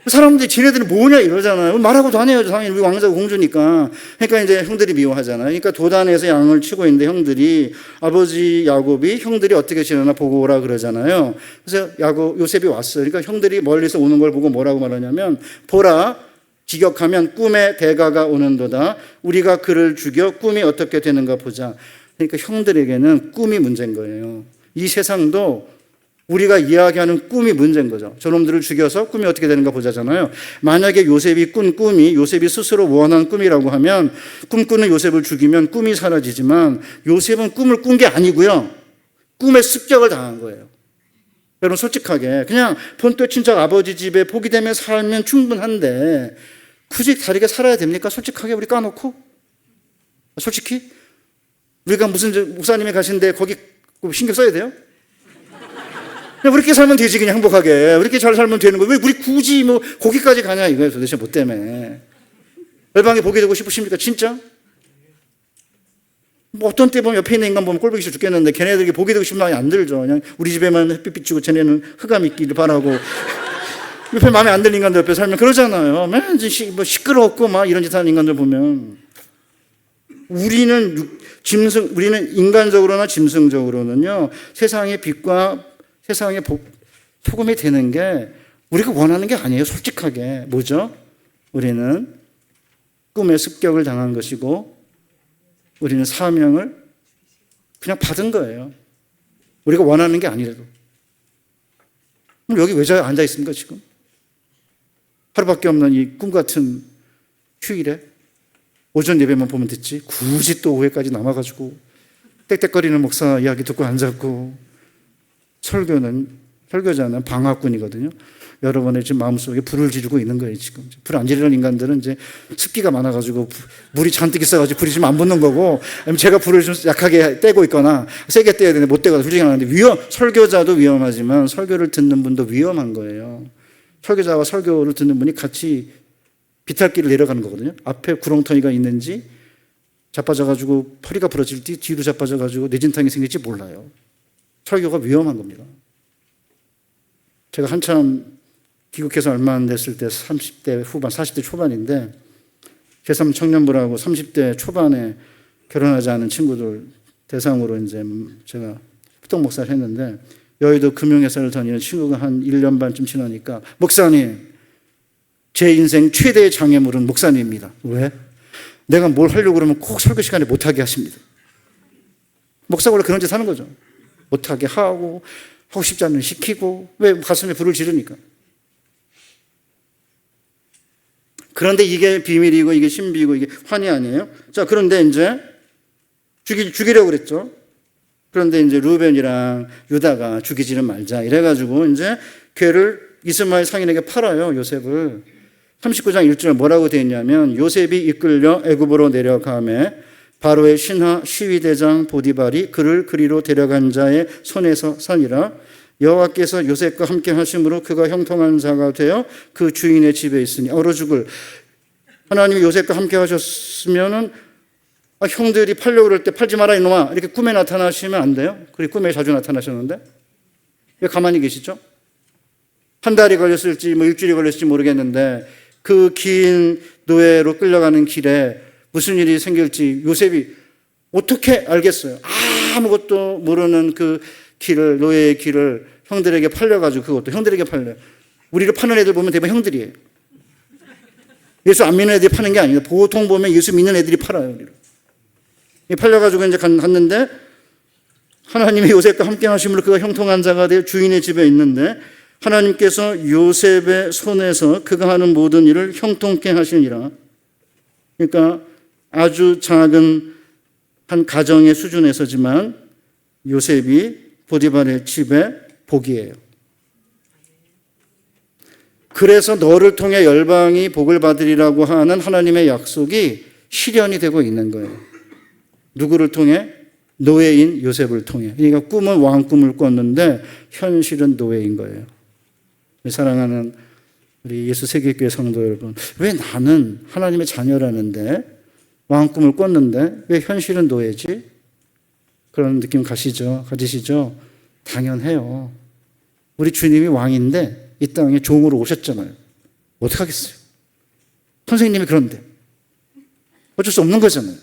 사람들이 지네들은 뭐냐 이러잖아요. 말하고 다녀야죠. 당연히 우리 왕자고 공주니까. 그러니까 이제 형들이 미워하잖아요. 그러니까 도단에서 양을 치고 있는데 형들이 아버지 야곱이 형들이 어떻게 지내나 보고 오라 그러잖아요. 그래서 요셉이 왔어요. 그러니까 형들이 멀리서 오는 걸 보고 뭐라고 말하냐면 보라 기격하면 꿈의 대가가 오는도다. 우리가 그를 죽여 꿈이 어떻게 되는가 보자. 그러니까 형들에게는 꿈이 문제인 거예요. 이 세상도 우리가 이야기하는 꿈이 문제인 거죠. 저놈들을 죽여서 꿈이 어떻게 되는가 보자잖아요. 만약에 요셉이 꾼 꿈이 요셉이 스스로 원하는 꿈이라고 하면 꿈꾸는 요셉을 죽이면 꿈이 사라지지만 요셉은 꿈을 꾼 게 아니고요. 꿈에 습격을 당한 거예요. 여러분 솔직하게 그냥 본토 친척 아버지 집에 복이 되면 살면 충분한데 굳이 다르게 살아야 됩니까? 솔직하게 우리 까놓고 솔직히 우리가 무슨 목사님이 가신데 거기 신경 써야 돼요? 그냥 우리끼리 살면 되지 그냥 행복하게 우리끼리 잘 살면 되는 거예요. 왜 우리 굳이 뭐 거기까지 가냐 이거예요. 도대체 뭐 때문에 열방에 복이 되고 싶으십니까? 진짜? 뭐 어떤 때 보면 옆에 있는 인간 보면 꼴보기 싫어 죽겠는데 걔네들에게 복이 되고 싶은 마음이 안 들죠. 그냥 우리 집에만 햇빛 비치고 쟤네는 흑암 있기를 바라고 옆에 마음에 안 드는 인간들 옆에 살면 그러잖아요. 맨 뭐 시끄럽고 막 이런 짓 하는 인간들 보면 우리는 인간적으로나 짐승적으로는요 세상의 빛과 세상의 소금이 되는 게 우리가 원하는 게 아니에요. 솔직하게 뭐죠? 우리는 꿈에 습격을 당한 것이고 우리는 사명을 그냥 받은 거예요. 우리가 원하는 게 아니라도. 그럼 여기 왜 앉아 있습니까 지금? 하루밖에 없는 이 꿈 같은 휴일에 오전 예배만 보면 됐지 굳이 또 오후에까지 남아가지고 땡땡거리는 목사 이야기 듣고 앉았고 설교자는 방학꾼이거든요. 여러분의 지금 마음속에 불을 지르고 있는 거예요 지금. 불 안 지르는 인간들은 이제 습기가 많아가지고 물이 잔뜩 있어가지고 불이 지금 안 붙는 거고 아니면 제가 불을 좀 약하게 떼고 있거나 세게 떼야 되는데 못 떼가지고 불이 나는데 설교자도 위험하지만 설교를 듣는 분도 위험한 거예요. 설교자와 설교를 듣는 분이 같이 비탈길을 내려가는 거거든요. 앞에 구렁텅이가 있는지 자빠져가지고 허리가 부러질 때 뒤로 자빠져가지고 뇌진탕이 생길지 몰라요. 설교가 위험한 겁니다. 제가 한참 귀국해서 얼마 안 됐을 때 30대 후반, 40대 초반인데 제3 청년부라고 30대 초반에 결혼하지 않은 친구들 대상으로 이제 제가 합동 목사를 했는데 여의도 금융회사를 다니는 친구가 한 1년 반쯤 지나니까 목사님, 제 인생 최대의 장애물은 목사님입니다. 왜? 내가 뭘 하려고 그러면 꼭 설교 시간에 못하게 하십니다. 목사가 원래 그런 짓 하는 거죠. 못하게 하고 싶지 않으면 시키고 왜 가슴에 불을 지르니까. 그런데 이게 비밀이고 이게 신비고 이게 환희 아니에요? 자, 그런데 이제 죽이려고 그랬죠. 그런데 이제 루벤이랑 유다가 죽이지는 말자 이래가지고 이제 걔를 이스마엘 상인에게 팔아요. 요셉을. 39장 1절에 뭐라고 되어 있냐면 요셉이 이끌려 애굽으로 내려가매 바로의 신하 시위대장 보디발이 그를 그리로 데려간 자의 손에서 사니라. 여호와께서 요셉과 함께 하심으로 그가 형통한 자가 되어 그 주인의 집에 있으니 얼어 죽을. 하나님이 요셉과 함께 하셨으면은 형들이 팔려고 그럴 때 팔지 마라 이놈아 이렇게 꿈에 나타나시면 안 돼요? 그리고 꿈에 자주 나타나셨는데 왜 가만히 계시죠? 한 달이 걸렸을지 뭐 일주일이 걸렸을지 모르겠는데 그 긴 노예로 끌려가는 길에 무슨 일이 생길지 요셉이 어떻게 알겠어요? 아무것도 모르는 그 길을, 노예의 길을 형들에게 팔려가지고 그것도 형들에게 팔려요. 우리를 파는 애들 보면 대부분 형들이에요. 예수 안 믿는 애들이 파는 게 아니에요. 보통 보면 예수 믿는 애들이 팔아요. 우리를. 팔려가지고 이제 갔는데 하나님이 요셉과 함께 하심으로 그가 형통한 자가 되어 주인의 집에 있는데 하나님께서 요셉의 손에서 그가 하는 모든 일을 형통케 하시니라. 그러니까 아주 작은 한 가정의 수준에서지만 요셉이 보디발의 집의 복이에요. 그래서 너를 통해 열방이 복을 받으리라고 하는 하나님의 약속이 실현이 되고 있는 거예요. 누구를 통해? 노예인 요셉을 통해. 그러니까 꿈은 왕 꿈을 꿨는데 현실은 노예인 거예요. 사랑하는 우리 예수 세계교회 성도 여러분, 왜 나는 하나님의 자녀라는데 왕 꿈을 꿨는데 왜 현실은 노예지? 그런 느낌 가지시죠? 당연해요. 우리 주님이 왕인데 이 땅에 종으로 오셨잖아요. 어떡하겠어요? 선생님이 그런데 어쩔 수 없는 거잖아요.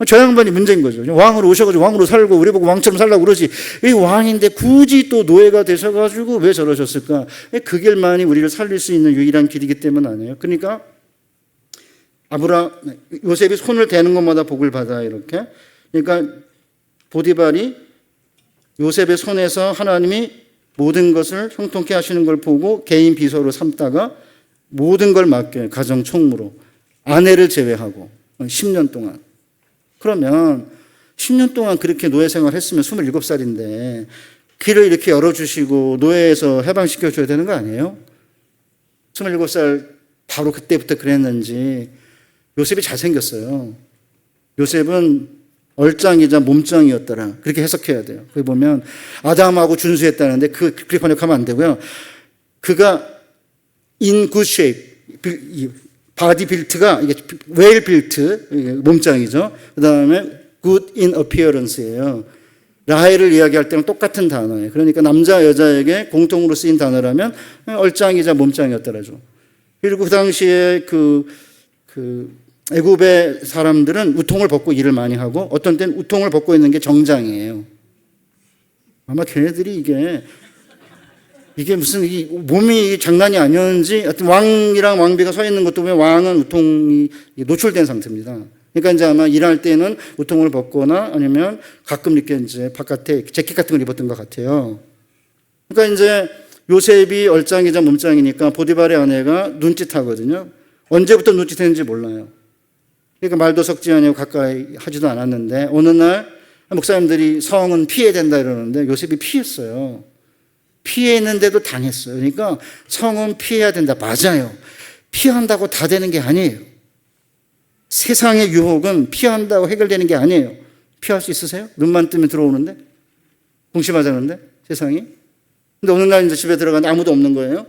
저 양반이 문제인 거죠. 왕으로 오셔가지고 왕으로 살고 우리 보고 왕처럼 살라고 그러지. 이 왕인데 굳이 또 노예가 되셔가지고 왜 저러셨을까? 그 길만이 우리를 살릴 수 있는 유일한 길이기 때문 아니에요. 그러니까 요셉이 손을 대는 것마다 복을 받아 이렇게. 그러니까 보디발이 요셉의 손에서 하나님이 모든 것을 형통케 하시는 걸 보고 개인 비서로 삼다가 모든 걸 맡겨요. 가정 총무로. 아내를 제외하고 10년 동안. 그러면 10년 동안 그렇게 노예 생활을 했으면 27살인데 길을 이렇게 열어주시고 노예에서 해방시켜줘야 되는 거 아니에요? 27살 바로 그때부터 그랬는지. 요셉이 잘생겼어요. 요셉은 얼짱이자 몸짱이었더라. 그렇게 해석해야 돼요. 거기 보면 아담하고 준수했다는데 그렇게 번역하면 안 되고요. 그가 in good shape, 바디 빌트가 이게 웰 빌트, 몸짱이죠. 그 다음에 good in appearance예요. 라헬을 이야기할 때는 똑같은 단어예요. 그러니까 남자 여자에게 공통으로 쓰인 단어라면 얼짱이자 몸짱이었더라죠. 그리고 그 당시에 애굽의 사람들은 우통을 벗고 일을 많이 하고 어떤 때는 우통을 벗고 있는 게 정장이에요. 아마 걔네들이 이게 무슨 몸이 장난이 아니었는지 하여튼 왕이랑 왕비가 서 있는 것도 보면 왕은 우통이 노출된 상태입니다. 그러니까 이제 아마 일할 때는 우통을 벗거나 아니면 가끔 이렇게 이제 바깥에 재킷 같은 걸 입었던 것 같아요. 그러니까 이제 요셉이 얼짱이자 몸짱이니까 보디발의 아내가 눈짓하거든요. 언제부터 눈짓했는지 몰라요. 그러니까 말도 섞지 않고 가까이 하지도 않았는데 어느 날 목사님들이 성은 피해야 된다 이러는데 요셉이 피했어요. 피했는데도 당했어요. 그러니까 성은 피해야 된다. 맞아요. 피한다고 다 되는 게 아니에요. 세상의 유혹은 피한다고 해결되는 게 아니에요. 피할 수 있으세요? 눈만 뜨면 들어오는데? 동침하자는데? 세상이? 근데 어느 날 이제 집에 들어가는데 아무도 없는 거예요.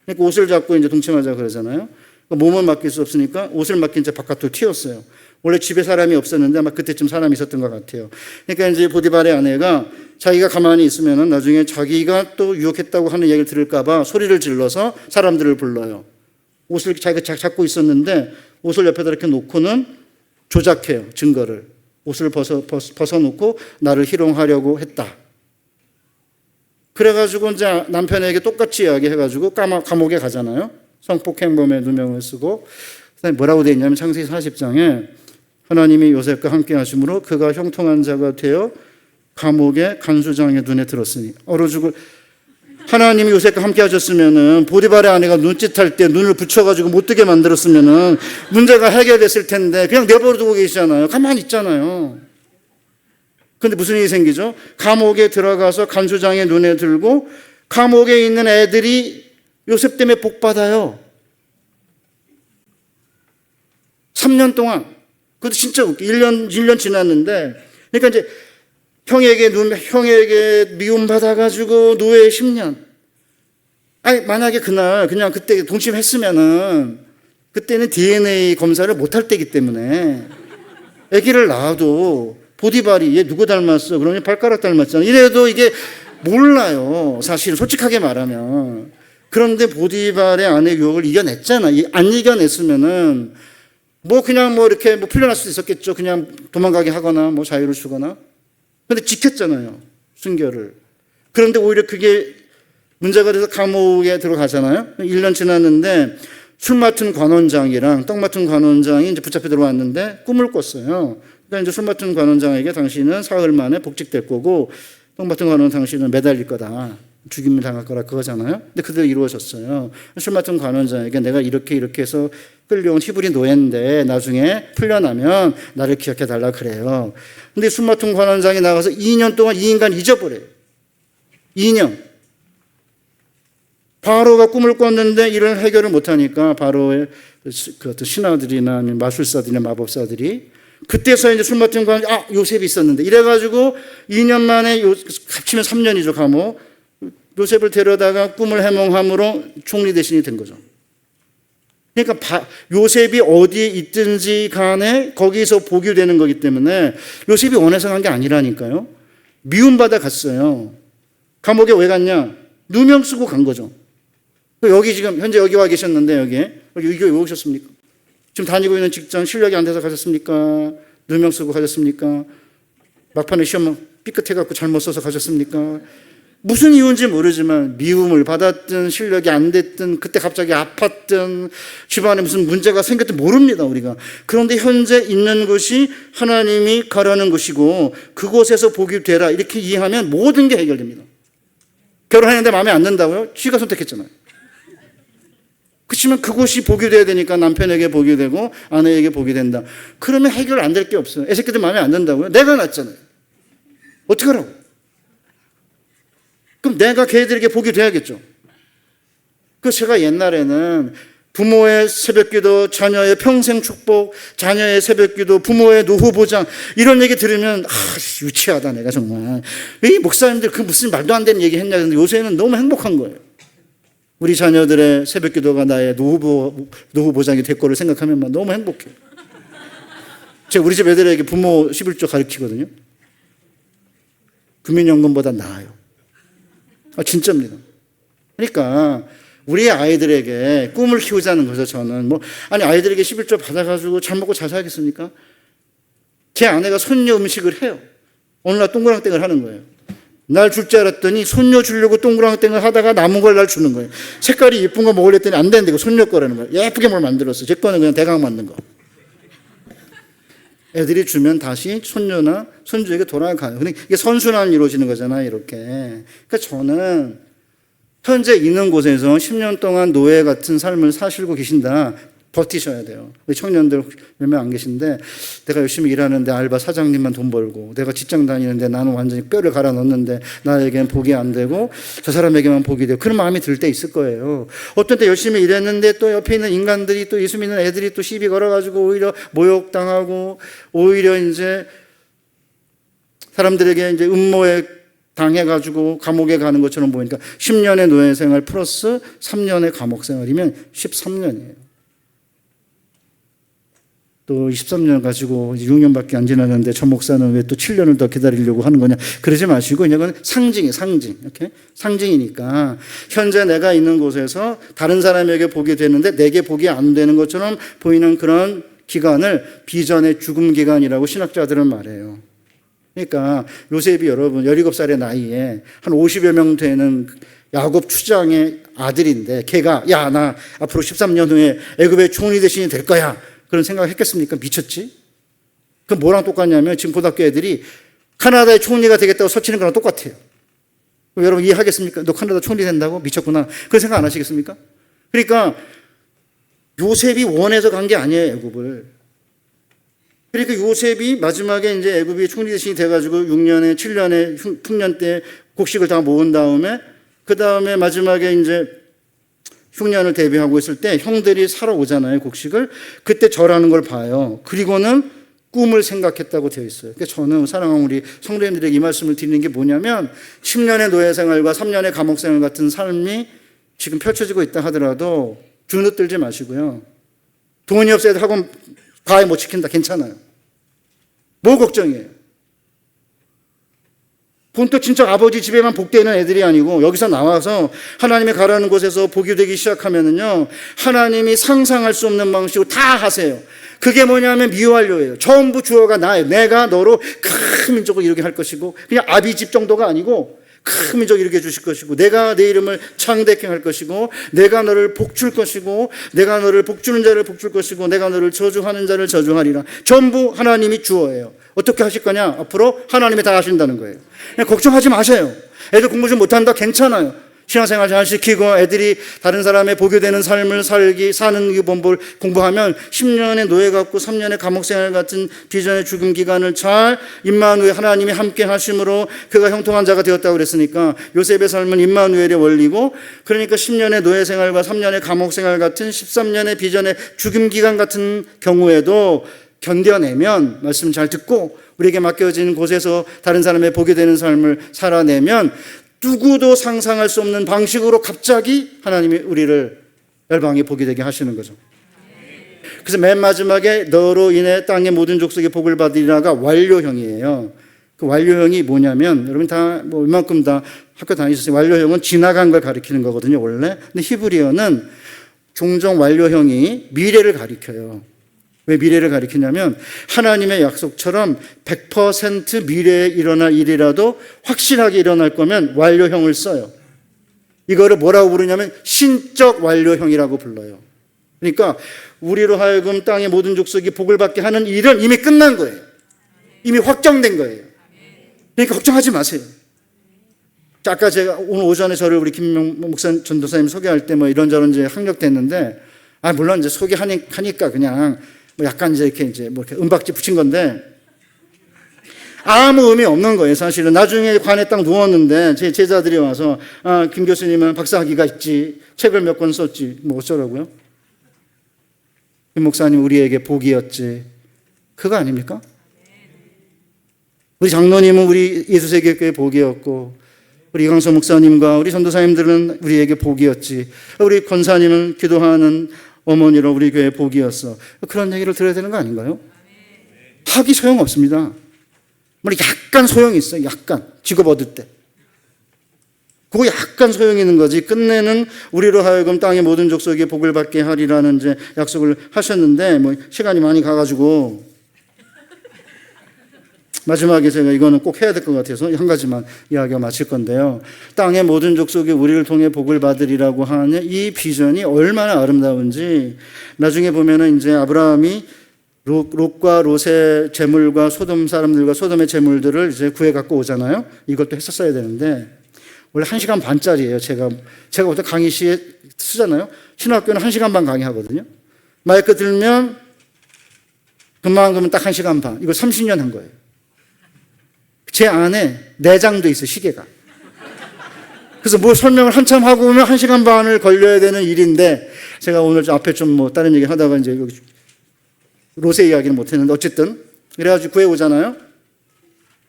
그러니까 옷을 잡고 이제 동침하자 그러잖아요. 몸을 맡길 수 없으니까 옷을 맡긴 채 바깥으로 튀었어요. 원래 집에 사람이 없었는데 아마 그때쯤 사람이 있었던 것 같아요. 그러니까 이제 보디발의 아내가 자기가 가만히 있으면은 나중에 자기가 또 유혹했다고 하는 얘기를 들을까봐 소리를 질러서 사람들을 불러요. 옷을 자기가 잡고 있었는데 옷을 옆에다 이렇게 놓고는 조작해요. 증거를. 옷을 벗어놓고 나를 희롱하려고 했다. 그래가지고 이제 남편에게 똑같이 이야기해가지고 감옥에 가잖아요. 성폭행범에 누명을 쓰고. 그다음에 뭐라고 되어 있냐면 창세기 40장에 하나님이 요셉과 함께 하심으로 그가 형통한 자가 되어 감옥의 간수장의 눈에 들었으니 얼어 죽을. 하나님이 요셉과 함께 하셨으면은 보디발의 아내가 눈짓할 때 눈을 붙여가지고 못 뜨게 만들었으면은 문제가 해결됐을 텐데 그냥 내버려두고 계시잖아요. 가만히 있잖아요. 근데 무슨 일이 생기죠? 감옥에 들어가서 간수장의 눈에 들고 감옥에 있는 애들이 요셉 때문에 복 받아요. 3년 동안. 그것도 진짜 웃겨. 1년 지났는데 그러니까 이제 형에게 미움받아가지고 노예 10년. 아니, 만약에 그날 그냥 그때 동침했으면은 그때는 DNA 검사를 못할 때이기 때문에 아기를 낳아도 보디발이 얘 누구 닮았어? 그러면 발가락 닮았잖아. 이래도 이게 몰라요. 사실 솔직하게 말하면. 그런데 보디발의 아내 유혹을 이겨냈잖아. 안 이겨냈으면은 뭐 그냥 뭐 이렇게 뭐 풀려날 수도 있었겠죠. 그냥 도망가게 하거나 뭐 자유를 주거나. 근데 지켰잖아요. 순결을. 그런데 오히려 그게 문제가 돼서 감옥에 들어가잖아요. 1년 지났는데 술 맡은 관원장이랑 떡 맡은 관원장이 이제 붙잡혀 들어왔는데 꿈을 꿨어요. 그러니까 이제 술 맡은 관원장에게 당신은 사흘 만에 복직될 거고 떡 맡은 관원 당신은 매달릴 거다. 죽임을 당할 거라 그거잖아요. 근데 그대로 이루어졌어요. 술 맡은 관원장에게 내가 이렇게 해서 끌려온 히브리 노예인데 나중에 풀려나면 나를 기억해 달라 그래요. 근데 술 맡은 관원장이 나가서 2년 동안 이 인간 잊어버려요. 2년. 바로가 꿈을 꿨는데 이런 해결을 못하니까 바로의 그 어떤 신하들이나 마술사들이나 마법사들이 그때서 이제 술 맡은 관원장 요셉이 있었는데 이래가지고 2년 만에 합치면 3년이죠 감옥. 요셉을 데려다가 꿈을 해몽함으로 총리 대신이 된 거죠. 그러니까 요셉이 어디에 있든지 간에 거기서 보규되는 거기 때문에 요셉이 원해서 간 게 아니라니까요. 미움받아 갔어요. 감옥에 왜 갔냐? 누명 쓰고 간 거죠. 여기 지금 현재 여기 와 계셨는데 여기에 왜 오셨습니까? 지금 다니고 있는 직장 실력이 안 돼서 가셨습니까? 누명 쓰고 가셨습니까? 막판에 시험 삐끗해갖고 잘못 써서 가셨습니까? 무슨 이유인지 모르지만 미움을 받았든 실력이 안 됐든 그때 갑자기 아팠든 집안에 무슨 문제가 생겼든 모릅니다 우리가. 그런데 현재 있는 곳이 하나님이 가라는 곳이고 그곳에서 복이 되라 이렇게 이해하면 모든 게 해결됩니다. 결혼하는데 마음에 안 든다고요? 지가 선택했잖아요. 그렇지만 그곳이 복이 돼야 되니까 남편에게 복이 되고 아내에게 복이 된다. 그러면 해결 안 될 게 없어요. 애새끼들 마음에 안 든다고요? 내가 낳았잖아요. 어떡하라고? 그럼 내가 걔들에게 복이 돼야겠죠. 그래서 제가 옛날에는 부모의 새벽기도, 자녀의 평생 축복, 자녀의 새벽기도, 부모의 노후 보장 이런 얘기 들으면 유치하다 내가 정말. 이 목사님들 그 무슨 말도 안 되는 얘기 했냐. 근데 요새는 너무 행복한 거예요. 우리 자녀들의 새벽기도가 나의 노후 보장이 될 거를 생각하면 너무 행복해요. 제가 우리 집 애들에게 부모 11조 가르치거든요. 국민연금보다 나아요. 진짜입니다. 그러니까 우리 아이들에게 꿈을 키우자는 거죠. 저는 아이들에게 11조 받아가지고 잘 먹고 잘 살겠습니까? 제 아내가 손녀 음식을 해요. 어느 날 동그랑땡을 하는 거예요. 날 줄 줄 알았더니 손녀 주려고 동그랑땡을 하다가 남은 걸 날 주는 거예요. 색깔이 예쁜 거 먹으려 했더니 안 되는데 손녀 거라는 거예요. 예쁘게 뭘 만들었어요. 제 거는 그냥 대강 만든 거. 애들이 주면 다시 손녀나 손주에게 돌아가요. 근데 이게 선순환이 이루어지는 거잖아요. 이렇게. 그러니까 저는 현재 있는 곳에서 10년 동안 노예 같은 삶을 사시고 계신다. 버티셔야 돼요. 우리 청년들 몇 명 안 계신데 내가 열심히 일하는데 알바 사장님만 돈 벌고 내가 직장 다니는데 나는 완전히 뼈를 갈아 넣었는데 나에게는 복이 안 되고 저 사람에게만 복이 되고 그런 마음이 들 때 있을 거예요. 어떤 때 열심히 일했는데 또 옆에 있는 인간들이 또 예수 믿는 애들이 또 시비 걸어가지고 오히려 모욕당하고 오히려 이제 사람들에게 이제 음모에 당해가지고 감옥에 가는 것처럼 보이니까 10년의 노예 생활 플러스 3년의 감옥 생활이면 13년이에요. 또 13년 가지고 이제 6년밖에 안 지났는데 저 목사는 왜 또 7년을 더 기다리려고 하는 거냐. 그러지 마시고 이건 상징이에요. 상징. 이렇게 상징이니까 현재 내가 있는 곳에서 다른 사람에게 복이 되는데 내게 복이 안 되는 것처럼 보이는 그런 기간을 비전의 죽음 기간이라고 신학자들은 말해요. 그러니까 요셉이 여러분 17살의 나이에 한 50여 명 되는 야곱 추장의 아들인데 걔가 야, 나 앞으로 13년 후에 애굽의 총리 대신이 될 거야. 그런 생각을 했겠습니까? 미쳤지? 그럼 뭐랑 똑같냐면 지금 고등학교 애들이 카나다의 총리가 되겠다고 설치는 거랑 똑같아요. 여러분 이해하겠습니까? 너 카나다 총리 된다고? 미쳤구나. 그런 생각 안 하시겠습니까? 그러니까 요셉이 원해서 간 게 아니에요, 애굽을. 그러니까 요셉이 마지막에 이제 애굽이 총리 대신이 돼가지고 6년에 7년에 흉년 때 곡식을 다 모은 다음에 그 다음에 마지막에 이제 흉년을 대비하고 있을 때 형들이 사러 오잖아요, 곡식을. 그때 절하는 걸 봐요. 그리고는 꿈을 생각했다고 되어 있어요. 그러니까 저는 사랑하는 우리 성도님들에게 이 말씀을 드리는 게 뭐냐면 10년의 노예 생활과 3년의 감옥 생활 같은 삶이 지금 펼쳐지고 있다 하더라도 주눅들지 마시고요. 돈이 없어도 학원 과외 못 시킨다. 괜찮아요. 뭐 걱정이에요? 본토 친척 아버지 집에만 복되는 애들이 아니고 여기서 나와서 하나님의 가라는 곳에서 복이 되기 시작하면은요, 하나님이 상상할 수 없는 방식으로 다 하세요. 그게 뭐냐면 미완료예요. 전부 주어가 나예요. 내가 너로 큰 민족을 이루게 할 것이고, 그냥 아비집 정도가 아니고 큰 민족 이루게 해주실 것이고, 내가 내 이름을 창대케 할 것이고, 내가 너를 복줄 것이고, 내가 너를 복주는 자를 복줄 것이고, 내가 너를 저주하는 자를 저주하리라. 전부 하나님이 주어예요. 어떻게 하실 거냐? 앞으로 하나님이 다 하신다는 거예요. 그냥 걱정하지 마세요. 애들 공부 좀 못한다? 괜찮아요. 신앙생활 잘 시키고 애들이 다른 사람의 복이 되는 삶을 사는 이 본보를 공부하면 10년의 노예 같고 3년의 감옥생활 같은 비전의 죽음 기간을 잘 임마누엘 하나님이 함께 하심으로 그가 형통한 자가 되었다고 그랬으니까 요셉의 삶은 임마누엘의 원리고, 그러니까 10년의 노예 생활과 3년의 감옥생활 같은 13년의 비전의 죽음 기간 같은 경우에도 견뎌내면, 말씀 잘 듣고 우리에게 맡겨진 곳에서 다른 사람의 복이 되는 삶을 살아내면 누구도 상상할 수 없는 방식으로 갑자기 하나님이 우리를 열방에 복이 되게 하시는 거죠. 그래서 맨 마지막에 너로 인해 땅의 모든 족속이 복을 받으리라가 완료형이에요. 그 완료형이 뭐냐면, 여러분 다 뭐 이만큼 다 학교 다니셨어요. 완료형은 지나간 걸 가리키는 거거든요, 원래. 근데 히브리어는 종종 완료형이 미래를 가리켜요. 왜 미래를 가리키냐면 하나님의 약속처럼 100% 미래에 일어날 일이라도 확실하게 일어날 거면 완료형을 써요. 이거를 뭐라고 부르냐면 신적 완료형이라고 불러요. 그러니까 우리로 하여금 땅의 모든 족속이 복을 받게 하는 일은 이미 끝난 거예요. 이미 확정된 거예요. 그러니까 걱정하지 마세요. 아까 제가 오늘 오전에 저를 우리 김명 목사 전도사님 소개할 때 뭐 이런저런 이제 학력됐는데, 물론 이제 소개하니까 그냥 뭐 약간 이제 이렇게 뭐 이렇게 은박지 붙인 건데 아무 의미 없는 거예요, 사실은. 나중에 관에 딱 누웠는데 제 제자들이 와서 김 교수님은 박사학위가 있지, 책을 몇 권 썼지, 뭐 어쩌라고요? 김 목사님 우리에게 복이었지. 그거 아닙니까? 우리 장로님은 우리 예수세계교회 복이었고, 우리 이광수 목사님과 우리 전도사님들은 우리에게 복이었지. 우리 권사님은 기도하는 어머니로 우리 교회 복이었어. 그런 얘기를 들어야 되는 거 아닌가요? 학이 소용없습니다. 약간 소용이 있어요. 약간 직업 얻을 때 그거 약간 소용이 있는 거지. 끝내는 우리로 하여금 땅의 모든 족속에 복을 받게 하리라는 이제 약속을 하셨는데, 뭐 시간이 많이 가가지고 마지막에 제가 이거는 꼭 해야 될 것 같아서 한 가지만 이야기가 마칠 건데요. 땅의 모든 족속이 우리를 통해 복을 받으리라고 하는 이 비전이 얼마나 아름다운지, 나중에 보면은 이제 아브라함이 롯과 롯의 재물과 소돔 사람들과 소돔의 재물들을 이제 구해 갖고 오잖아요. 이것도 했었어야 되는데, 원래 1시간 반짜리예요. 제가 보통 강의 시에 쓰잖아요. 신학교는 1시간 반 강의하거든요. 마이크 들면 금방 그러면 딱 1시간 반. 이거 30년 한 거예요. 제 안에 내장도 있어요, 시계가. 그래서 뭐 설명을 한참 하고 오면 1시간 반을 걸려야 되는 일인데, 제가 오늘 앞에 좀 뭐 다른 얘기 하다가 이제 여기 롯의 이야기는 못 했는데, 어쨌든 그래가지고 구해오잖아요.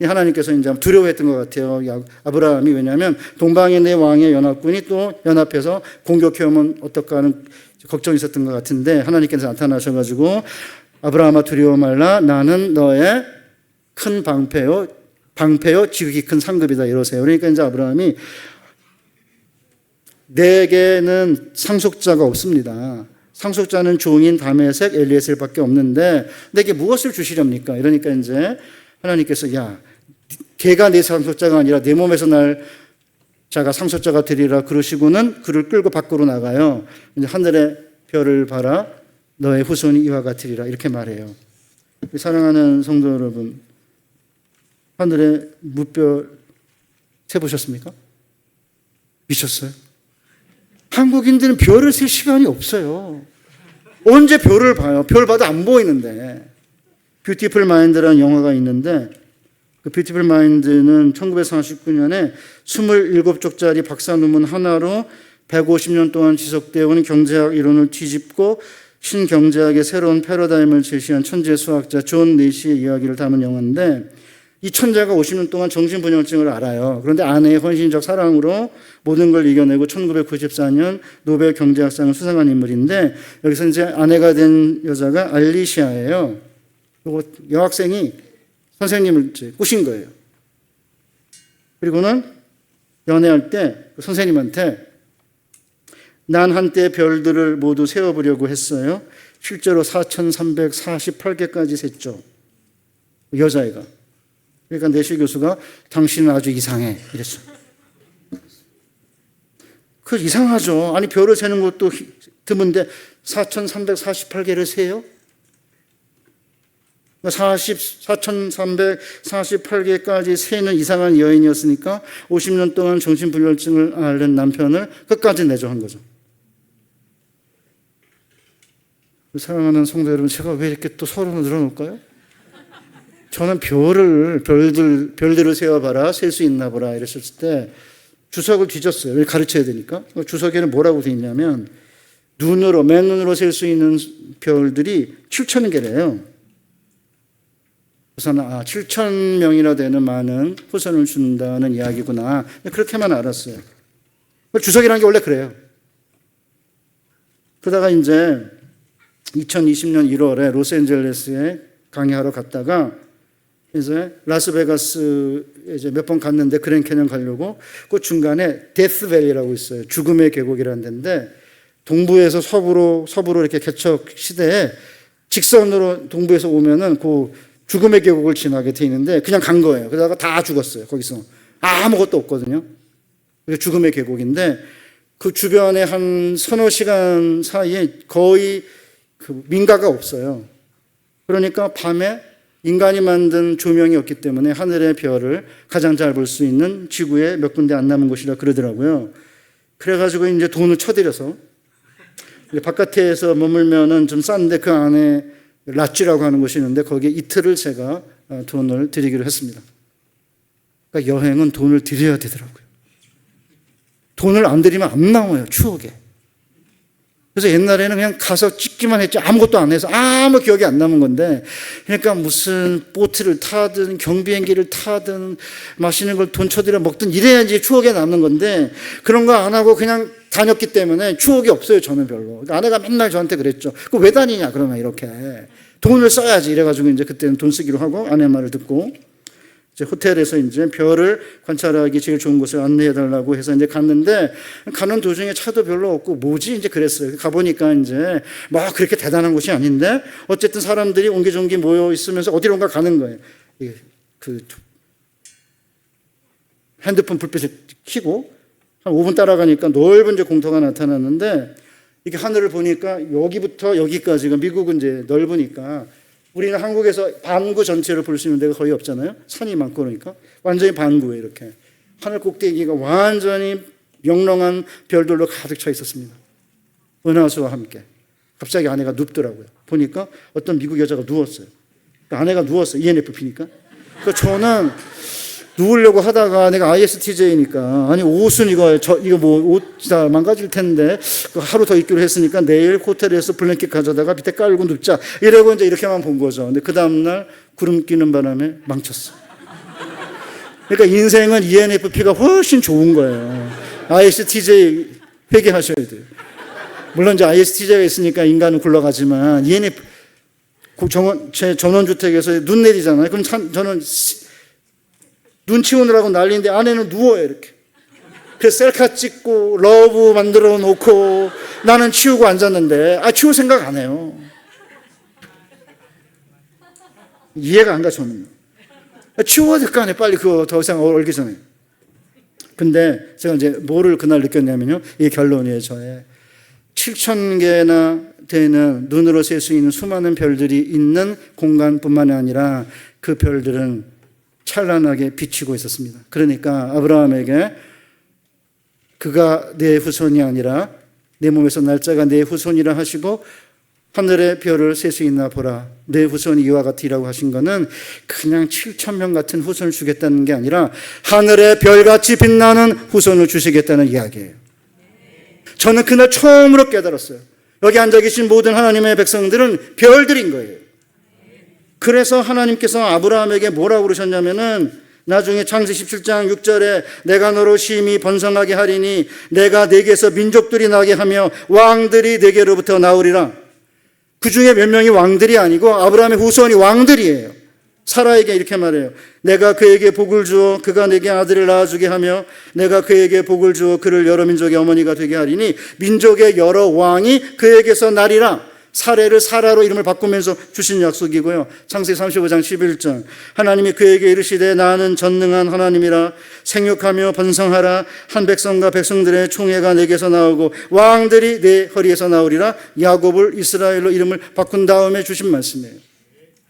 하나님께서 이제 두려워했던 것 같아요, 아브라함이. 왜냐하면 동방인의 왕의 연합군이 또 연합해서 공격해오면 어떨까 하는 걱정이 있었던 것 같은데, 하나님께서 나타나셔가지고 아브라함아 두려워 말라. 나는 너의 큰 방패요 지극히 큰 상급이다 이러세요. 그러니까 이제 아브라함이 내게는 상속자가 없습니다. 상속자는 종인 다메섹 엘리에셀밖에 없는데 내게 무엇을 주시렵니까? 이러니까 이제 하나님께서 야, 걔가 내 상속자가 아니라 내 몸에서 날 자가 상속자가 되리라 그러시고는 그를 끌고 밖으로 나가요. 이제 하늘의 별을 봐라. 너의 후손이 이와 같으리라 이렇게 말해요. 사랑하는 성도 여러분, 하늘의 무별 세보셨습니까? 미쳤어요? 한국인들은 별을 셀 시간이 없어요. 언제 별을 봐요? 별 봐도 안 보이는데. 뷰티풀 마인드라는 영화가 있는데 그 뷰티풀 마인드는 1949년에 27쪽짜리 박사 논문 하나로 150년 동안 지속되어 온 경제학 이론을 뒤집고 신경제학의 새로운 패러다임을 제시한 천재 수학자 존 내시의 이야기를 담은 영화인데 이 천재가 50년 동안 정신분열증을 앓아요. 그런데 아내의 헌신적 사랑으로 모든 걸 이겨내고 1994년 노벨 경제학상을 수상한 인물인데 여기서 이제 아내가 된 여자가 알리시아예요. 그리고 여학생이 선생님을 꼬신 거예요. 그리고는 연애할 때 선생님한테 난 한때 별들을 모두 세어보려고 했어요. 실제로 4,348개까지 셌죠. 여자애가. 그러니까 내시 교수가 당신은 아주 이상해 이랬어. 그 이상하죠. 아니 별을 세는 것도 드문데 4,348개를 세요? 4,348개까지 세는 이상한 여인이었으니까 50년 동안 정신분열증을 앓는 남편을 끝까지 내조한 거죠. 사랑하는 성도 여러분, 제가 왜 이렇게 또 서론을 늘어놓을까요? 저는 별들을 세어봐라, 셀 수 있나 보라 이랬을 때 주석을 뒤졌어요. 가르쳐야 되니까. 주석에는 뭐라고 돼 있냐면 맨눈으로 셀 수 있는 별들이 7,000개래요. 그래서 7,000명이나 되는 많은 후손을 준다는 이야기구나. 그렇게만 알았어요. 주석이라는 게 원래 그래요. 그러다가 이제 2020년 1월에 로스앤젤레스에 강의하러 갔다가 이제 라스베가스 이제 몇 번 갔는데 그랜 캐년 가려고 그 중간에 데스밸리라고 있어요. 죽음의 계곡이라는 데인데 동부에서 서부로 이렇게 개척 시대에 직선으로 동부에서 오면은 그 죽음의 계곡을 지나게 돼 있는데 그냥 간 거예요. 그러다가 다 죽었어요. 거기서 아무것도 없거든요. 죽음의 계곡인데 그 주변에 한 서너 시간 사이에 거의 그 민가가 없어요. 그러니까 밤에 인간이 만든 조명이 없기 때문에 하늘의 별을 가장 잘 볼 수 있는 지구에 몇 군데 안 남은 곳이라 그러더라고요. 그래가지고 이제 돈을 쳐들여서 바깥에서 머물면은 좀 싼데 그 안에 라찌라고 하는 곳이 있는데 거기에 이틀을 제가 돈을 드리기로 했습니다. 그러니까 여행은 돈을 드려야 되더라고요. 돈을 안 드리면 안 나와요, 추억에. 그래서 옛날에는 그냥 가서 찍기만 했지 아무것도 안 해서 아무 기억이 안 남은 건데 그러니까 무슨 보트를 타든 경비행기를 타든 맛있는 걸 돈 쳐들여 먹든 이래야지 추억에 남는 건데 그런 거 안 하고 그냥 다녔기 때문에 추억이 없어요, 저는 별로. 아내가 맨날 저한테 그랬죠. 그거 왜 다니냐 그러면 이렇게. 돈을 써야지 이래가지고 이제 그때는 돈 쓰기로 하고 아내 말을 듣고 이제 호텔에서 이제 별을 관찰하기 제일 좋은 곳을 안내해달라고 해서 이제 갔는데 가는 도중에 차도 별로 없고 뭐지 이제 그랬어요. 가보니까 이제 막 그렇게 대단한 곳이 아닌데 어쨌든 사람들이 옹기종기 모여 있으면서 어디론가 가는 거예요. 그 핸드폰 불빛을 켜고 한 5분 따라가니까 넓은 이제 공터가 나타났는데 이게 하늘을 보니까 여기부터 여기까지가 미국은 이제 넓으니까 우리는 한국에서 반구 전체를 볼 수 있는 데가 거의 없잖아요. 산이 많고 그러니까 완전히 반구에 이렇게 하늘 꼭대기가 완전히 명랑한 별들로 가득 차 있었습니다. 은하수와 함께. 갑자기 아내가 눕더라고요. 보니까 어떤 미국 여자가 누웠어요. 아내가 누웠어요. ENFP니까. 그러니까 저는 누우려고 하다가 내가 ISTJ니까 아니 옷은 이거 뭐 옷 다 망가질 텐데 하루 더 있기로 했으니까 내일 호텔에서 블랭켓 가져다가 밑에 깔고 눕자 이러고 이제 이렇게만 본 거죠. 근데 그 다음날 구름 끼는 바람에 망쳤어. 그러니까 인생은 ENFP가 훨씬 좋은 거예요. ISTJ 회개하셔야 돼요. 물론 이제 ISTJ가 있으니까 인간은 굴러가지만 ENFP 제 전원주택에서 눈 내리잖아요. 그럼 저는 눈 치우느라고 난리인데 아내는 누워요, 이렇게. 그래서 셀카 찍고 러브 만들어 놓고 나는 치우고 앉았는데 치울 생각 안 해요. 이해가 안 가, 저는. 치워야 될 거 아니에요, 빨리 그거 더 이상 얼기 전에. 근데 제가 이제 뭐를 그날 느꼈냐면요, 이 결론이에요, 저의. 7,000개나 되는 눈으로 셀 수 있는 수많은 별들이 있는 공간뿐만 아니라 그 별들은 찬란하게 비치고 있었습니다. 그러니까 아브라함에게 그가 내 후손이 아니라 내 몸에서 날짜가 내 후손이라 하시고 하늘의 별을 셀 수 있나 보라. 내 후손이 이와 같으리라고 하신 거는 그냥 7,000명 같은 후손을 주겠다는 게 아니라 하늘의 별같이 빛나는 후손을 주시겠다는 이야기예요. 저는 그날 처음으로 깨달았어요. 여기 앉아 계신 모든 하나님의 백성들은 별들인 거예요. 그래서 하나님께서 아브라함에게 뭐라고 그러셨냐면은 나중에 창세기 17장 6절에 내가 너로 심히 번성하게 하리니 내가 네게서 민족들이 나게 하며 왕들이 네게로부터 나오리라. 그 중에 몇 명이 왕들이 아니고 아브라함의 후손이 왕들이에요. 사라에게 이렇게 말해요. 내가 그에게 복을 주어 그가 내게 아들을 낳아주게 하며 내가 그에게 복을 주어 그를 여러 민족의 어머니가 되게 하리니 민족의 여러 왕이 그에게서 나리라. 사례를 사라로 이름을 바꾸면서 주신 약속이고요. 창세기 35장 11절 하나님이 그에게 이르시되 나는 전능한 하나님이라 생육하며 번성하라. 한 백성과 백성들의 총회가 내게서 나오고 왕들이 내 허리에서 나오리라. 야곱을 이스라엘로 이름을 바꾼 다음에 주신 말씀이에요.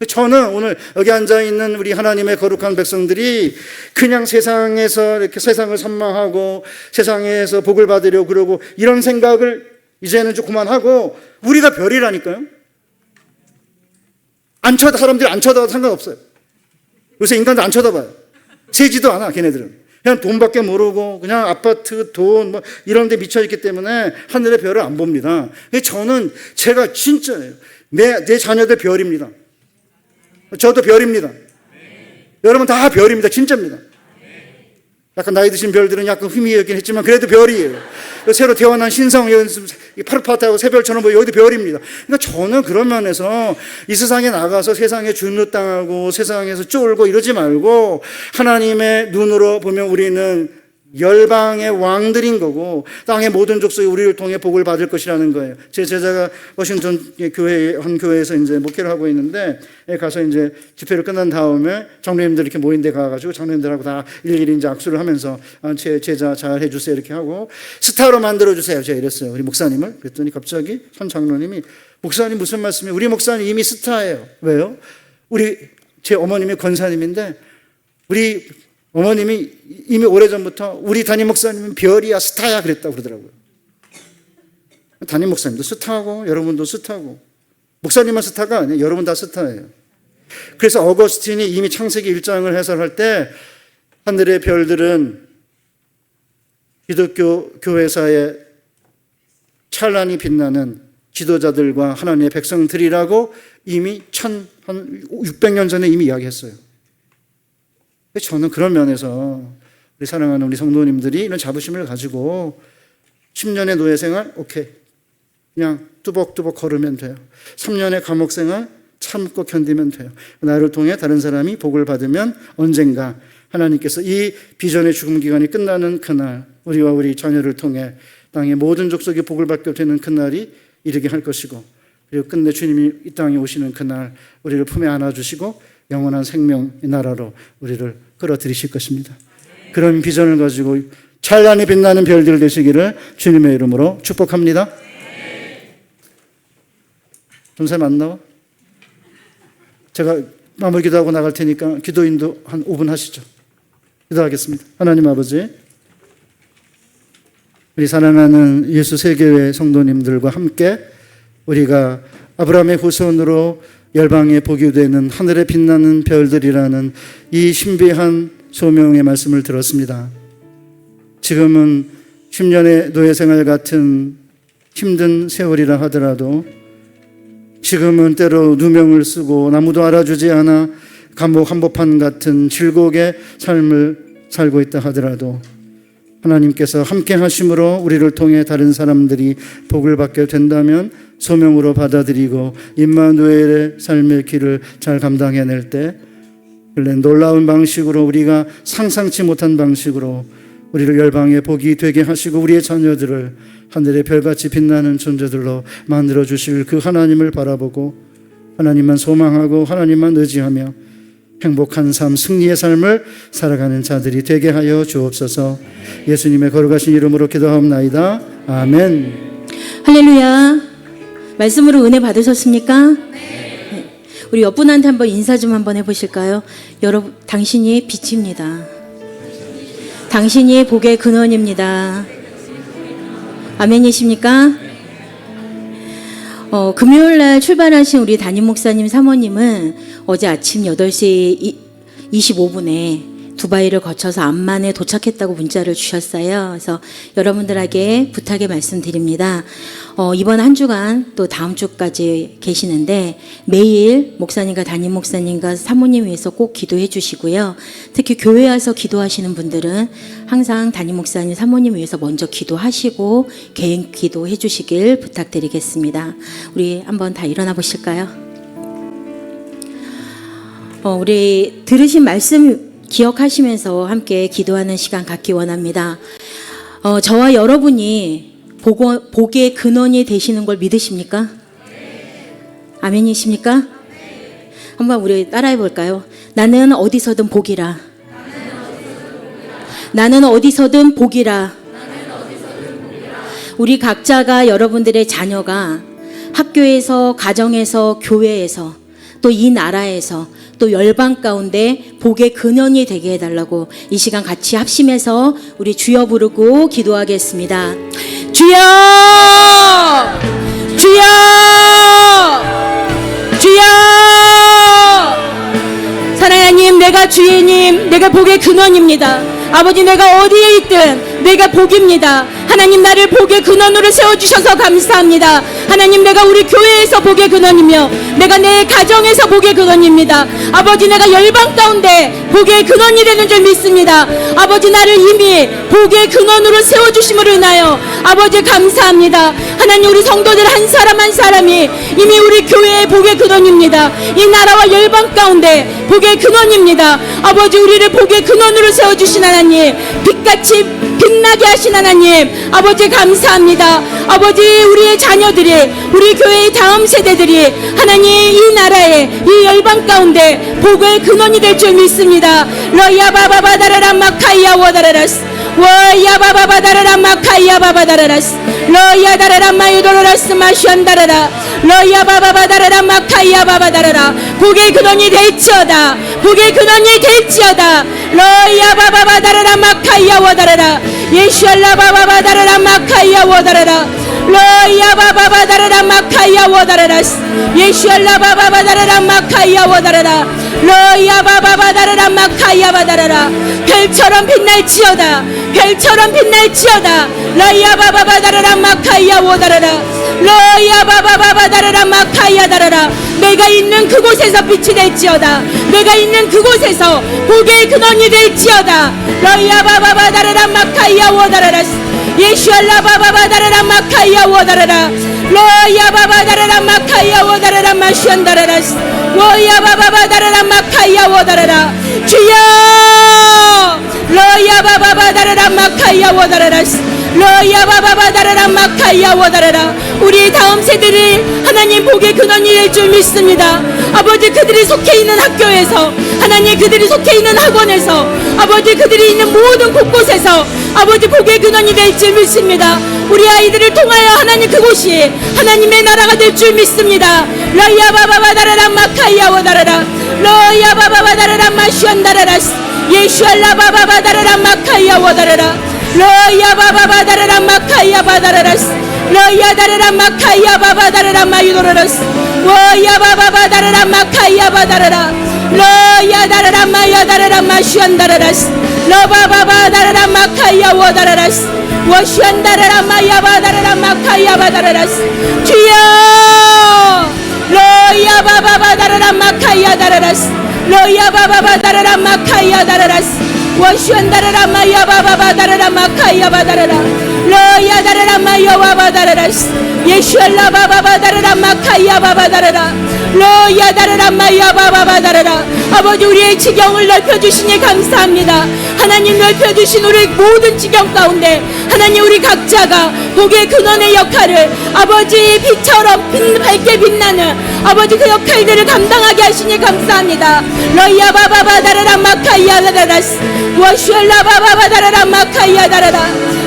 저는 오늘 여기 앉아있는 우리 하나님의 거룩한 백성들이 그냥 세상에서 이렇게 세상을 선망하고 세상에서 복을 받으려고 그러고 이런 생각을 이제는 좀 그만하고 우리가 별이라니까요. 사람들이 안 쳐다봐도 상관없어요. 요새 인간들 안 쳐다봐요. 세지도 않아, 걔네들은. 그냥 돈밖에 모르고 그냥 아파트, 돈 뭐 이런 데 미쳐있기 때문에 하늘의 별을 안 봅니다. 제가 진짜예요. 내 자녀들 별입니다. 저도 별입니다. 여러분 다 별입니다. 진짜입니다. 약간 나이 드신 별들은 약간 흠이었긴 했지만 그래도 별이에요. 새로 태어난 신성 파릇파릇하고 새별처럼 보여 여기도 별입니다. 그러니까 저는 그런 면에서 이 세상에 나가서 세상에 준누땅하고 세상에서 쫄고 이러지 말고 하나님의 눈으로 보면 우리는 열방의 왕들인 거고 땅의 모든 족속이 우리를 통해 복을 받을 것이라는 거예요. 제 제자가 워싱턴 교회 한 교회에서 이제 목회를 하고 있는데 가서 이제 집회를 끝난 다음에 장로님들 이렇게 모인 데 가가지고 장로님들하고 다 일일이 이제 악수를 하면서 제 제자 잘 해주세요 이렇게 하고 스타로 만들어주세요 제가 이랬어요. 우리 목사님을. 그랬더니 갑자기 한 장로님이 목사님 무슨 말씀이에요? 우리 목사님 이미 스타예요. 왜요? 제 어머님이 권사님인데 우리 어머님이 이미 오래전부터 우리 담임 목사님은 별이야 스타야 그랬다고 그러더라고요. 담임 목사님도 스타고 여러분도 스타고 목사님만 스타가 아니에요. 여러분 다 스타예요. 그래서 어거스틴이 이미 창세기 1장을 해설할 때 하늘의 별들은 기독교 교회사에 찬란히 빛나는 지도자들과 하나님의 백성들이라고 이미 한 600년 전에 이미 이야기했어요. 저는 그런 면에서 우리 사랑하는 우리 성도님들이 이런 자부심을 가지고 10년의 노예생활 오케이 그냥 뚜벅뚜벅 걸으면 돼요. 3년의 감옥생활 참고 견디면 돼요. 나를 통해 다른 사람이 복을 받으면 언젠가 하나님께서 이 비전의 죽음 기간이 끝나는 그날 우리와 우리 자녀를 통해 땅의 모든 족속이 복을 받게 되는 그날이 이르게 할 것이고 그리고 끝내 주님이 이 땅에 오시는 그날 우리를 품에 안아주시고 영원한 생명의 나라로 우리를 끌어들이실 것입니다. 그런 비전을 가지고 찬란히 빛나는 별들 되시기를 주님의 이름으로 축복합니다. 전사님 안 나와? 제가 마무리 기도하고 나갈 테니까 기도인도 한 5분 하시죠. 기도하겠습니다. 하나님 아버지, 우리 사랑하는 예수 세계회 성도님들과 함께 우리가 아브라함의 후손으로 열방에 복이 되는 하늘에 빛나는 별들이라는 이 신비한 소명의 말씀을 들었습니다. 지금은 10년의 노예생활 같은 힘든 세월이라 하더라도 지금은 때로 누명을 쓰고 아무도 알아주지 않아 감옥 한복판 같은 질곡의 삶을 살고 있다 하더라도 하나님께서 함께 하심으로 우리를 통해 다른 사람들이 복을 받게 된다면 소명으로 받아들이고 임마누엘의 삶의 길을 잘 감당해낼 때 놀라운 방식으로 우리가 상상치 못한 방식으로 우리를 열방의 복이 되게 하시고 우리의 자녀들을 하늘의 별같이 빛나는 존재들로 만들어 주실 그 하나님을 바라보고 하나님만 소망하고 하나님만 의지하며 행복한 삶, 승리의 삶을 살아가는 자들이 되게 하여 주옵소서. 예수님의 거룩하신 이름으로 기도하옵나이다. 아멘. 할렐루야. 말씀으로 은혜 받으셨습니까? 네. 우리 옆분한테 한번 인사 좀 한번 해보실까요? 여러분, 당신이 빛입니다. 당신이 복의 근원입니다. 아멘이십니까? 금요일날 출발하신 우리 담임 목사님 사모님은 어제 아침 8시 25분에 두바이를 거쳐서 암만에 도착했다고 문자를 주셨어요. 그래서 여러분들에게 부탁의 말씀드립니다. 이번 한 주간 또 다음 주까지 계시는데 매일 목사님과 담임 목사님과 사모님 위해서 꼭 기도해 주시고요. 특히 교회 와서 기도하시는 분들은 항상 담임 목사님, 사모님 위해서 먼저 기도하시고 개인 기도해 주시길 부탁드리겠습니다. 우리 한번 다 일어나 보실까요? 우리 들으신 말씀 기억하시면서 함께 기도하는 시간 갖기 원합니다. 저와 여러분이 복의 근원이 되시는 걸 믿으십니까? 아멘이십니까? 한번 우리 따라해 볼까요? 나는 어디서든 복이라. 나는 어디서든 복이라. 우리 각자가 여러분들의 자녀가 학교에서, 가정에서, 교회에서, 또 이 나라에서, 또 열방 가운데 복의 근원이 되게 해달라고 이 시간 같이 합심해서 우리 주여 부르고 기도하겠습니다. 주여! 주여! 주여! 사랑하는 하나님, 내가 주인님, 내가 복의 근원입니다. 아버지, 내가 어디에 있든 내가 복입니다. 하나님, 나를 복의 근원으로 세워주셔서 감사합니다. 하나님, 내가 우리 교회에서 복의 근원이며 내가 내 가정에서 복의 근원입니다. 아버지, 내가 열방 가운데 복의 근원이 되는 줄 믿습니다. 아버지, 나를 이미 복의 근원으로 세워주심으로 인하여 아버지 감사합니다. 하나님, 우리 성도들 한 사람 한 사람이 이미 우리 교회의 복의 근원입니다. 이 나라와 열방 가운데 복의 근원입니다. 아버지, 우리를 복의 근원으로 세워주신 하나님, 빛같이 빛나게 하신 하나님, 아버지 감사합니다. 아버지, 우리의 자녀들이, 우리 교회의 다음 세대들이 하나님 이 나라의 이 열방 가운데 복의 근원이 될 줄 믿습니다. 러야바바바다라라 마카이야 워다라라스 워야바바바다라라 마카이야 바바다라라스 러야다라라 마유도라라스 마시안다라라 러야바바바다라라 마카이야 바바다라라. 복의 근원이 될지어다. 복의 근원이 될지어다. 러야바바바다라라 마카이야 워다라라 예슈알라바바바다라라 마카이야 워다라라 러야바바바다라라 마카이야 워다라라스 예슈알라바바바다라라 마카이야 워다라라 러야바바바다라라 마카이야 바다라라. 별처럼 빛날지어다. 별처럼 빛날지어다. 러야바바바다라라 마카이야 워다라라 러야바바바다라라 마카이야 다라라. 내가 있는 그곳에서 빛이 될지어다. 내가 있는 그곳에서 복의 근원이 될지어다. 러야바바바다라라 마카이야 워다라라스 예슈알라바바바다라라 마카이야 워다라라 러야바바다라라 마카이야 워다라라 마시안다라라스 워야바바바다라라 마카이야 워다라라. 주여! 러야바바바다라라 마카이야 워다라라스 러야바바바다라라 마카이야 워다라라. 우리 다음 세대를 하나님 복의 근원이 될 줄 믿습니다. 아버지, 그들이 속해 있는 학교에서, 하나님 그들이 속해 있는 학원에서, 아버지 그들이 있는 모든 곳곳에서 아버지 복의 근원이 될 줄 믿습니다. 우리 아이들을 통하여 하나님 그곳이 하나님의 나라가 될 줄 믿습니다. 러야바바바다라라 마카이야 워다라라 러야바바바다라라 마시안다라라스 예슈알라바바바다라라 마카이야 워다라라 러야바바바다라라 마카이야 바다라라스 러야다라라 마카이야 바바다라라 마유도라라스 워야바바바다라라 마카이야 바다라라 러야다라라 마야다라라 마시안다라라스 러바바바다라라 마카이야 워다라라스 워시안다라라 마야바다라라 마카이야 바다라라스. 주여! 로야 바바바 다라라 마카야 다라라스 로야 바바바 다라라 마카야 다라라스 워슈안 다라라 마야 바바바 다라라 마카야 바다라라 로야 다라라 마야 바바 다라라스 예슈알라 바바바 다라라 마카야 바바 다라라 로야 다라라 마야 바바바 다라라 아버지 우리의 지경을 넓혀주시니 감사합니다. 하나님 넓혀주신 우리 모든 지경 가운데 하나님 우리 각자가 복의 근원의 역할을 아버지 빛처럼 밝게 빛나는 아버지 그 역할들을 감당하게 하시니 감사합니다. 로야 바바바 다라라 마카야 다라라스 워슈알라 바바바 다라라 마카야 다라라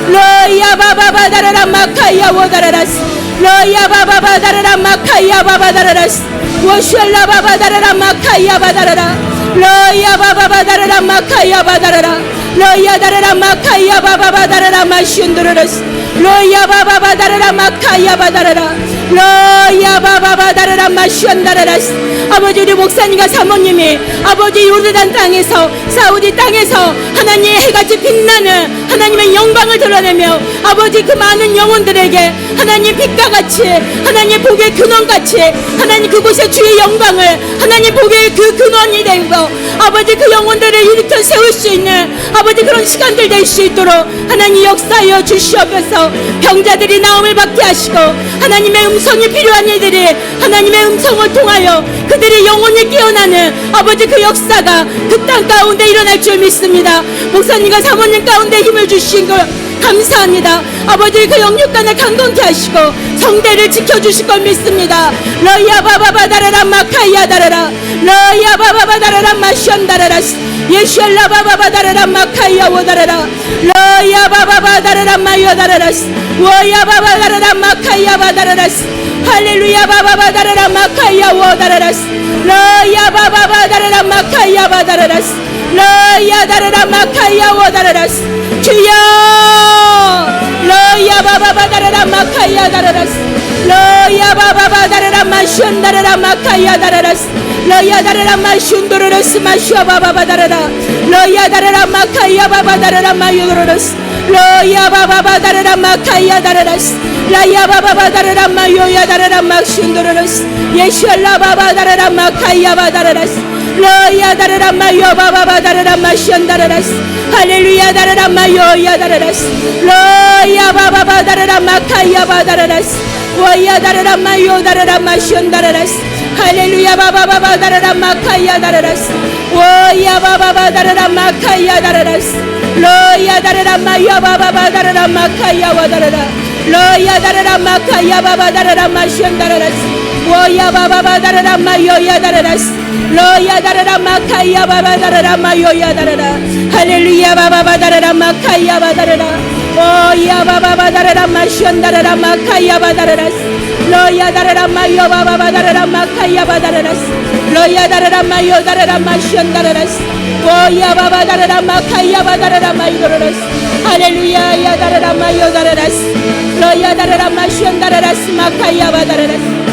로야 바바바 다라라 마카야 워다라라스 로야 바바바 다라라 마카야 바바 다라라스 워슈알라 바바 다라라 마카야 바다라라 로야 바바바 다라라 마카야 바다라라 로야 다라라 마카야 바바바 다라라 마슌드르르스 로야 바바바 다라라 마카야 바다라라 로야 바바바 다라라 마슌다라라스 아버지 우리 목사님과 사모님이 아버지 요르단 땅에서 사우디 땅에서 하나님의 해같이 빛나는 하나님의 영광을 드러내며 아버지 그 많은 영혼들에게 하나님 빛과 같이 하나님 복의 근원같이 하나님 그곳에 주의 영광을 하나님 복의 그 근원이 되고 아버지 그 영혼들을 일으켜 세울 수 있는 아버지 그런 시간들 될 수 있도록 하나님 역사하여 주시옵소서. 병자들이 나음을 받게 하시고 하나님의 음성이 필요한 이들이 하나님의 음성을 통하여 그들의 영혼이 깨어나는 아버지 그 역사가 그 땅 가운데 일어날 줄 믿습니다. 목사님과 사모님 가운데 힘을 주신 걸 감사합니다. 아버지 그 영육간을 강건케 하시고 성대를 지켜주실 걸 믿습니다. 러야 바바바 다라라 마카야 다라라 러야 바바바 다라라 마션 다라라스 예슈알라 바바바 다라라 마카야 워다라라 러야 바바바 다라라 마요 다라라스 워야 바바 다라라 마카야 바다라라스 할렐루야 바바바 다라라 마카야 워다라라스 러야 바바바 다라라 마카야 바다라라스 러야 다라라 마카야 워다라라스 주여 러야 바바바 다라라 마카야 다라라스 러야 바바바 다라라 마슌 다라라 마카야 다라라스 러야 다라라 마슌도르르스 마슈아 바바바 다라라 러야 다라라 마카야 바바 다라라 마유도르르스 러야 바바바 다라라 마카야 다라라스 라야 바바바 다라라 마요야 다라라 마슌도르르스 예슈알라 바바 다라라 마카야 바다라라스 러야 다라라 마요 바바바 다라라 마슌 다라라스 할렐루야 다라라 마요야 다라라스 러야 바바바 다라라 마카야 바다라라스 워야 다라라 마요 다라라 마슌 다라라스 할렐루야 바바바바 다라라 마카야 다라라스 워야 바바바 다라라 마카야 다라라스 러야 다라라 마요 바바바 다라라 마카야 와다라라 러야 다라라 마카야 바바 다라라 마슌 다라라스 워야 바바바 다라라 마요야 다라라스 러야 다라라 마카야 바바 다라라 마요야 다라라 할렐루야 바바바 다라라 마카야 바다라라 오야 바바바 다라라 마슌 다라라 마카야 바다라라스 러야 다라라 마요 바바바 다라라 마카야 바다라라스 러야 다라라 마요 다라라 마슌 다라라스 오야 바바 다라라 마카야 바다라라 마이도라라스 할렐루야 야 다라라 마요 다라라스 러야 다라라 마슌 다라라스 마카야 바다라라스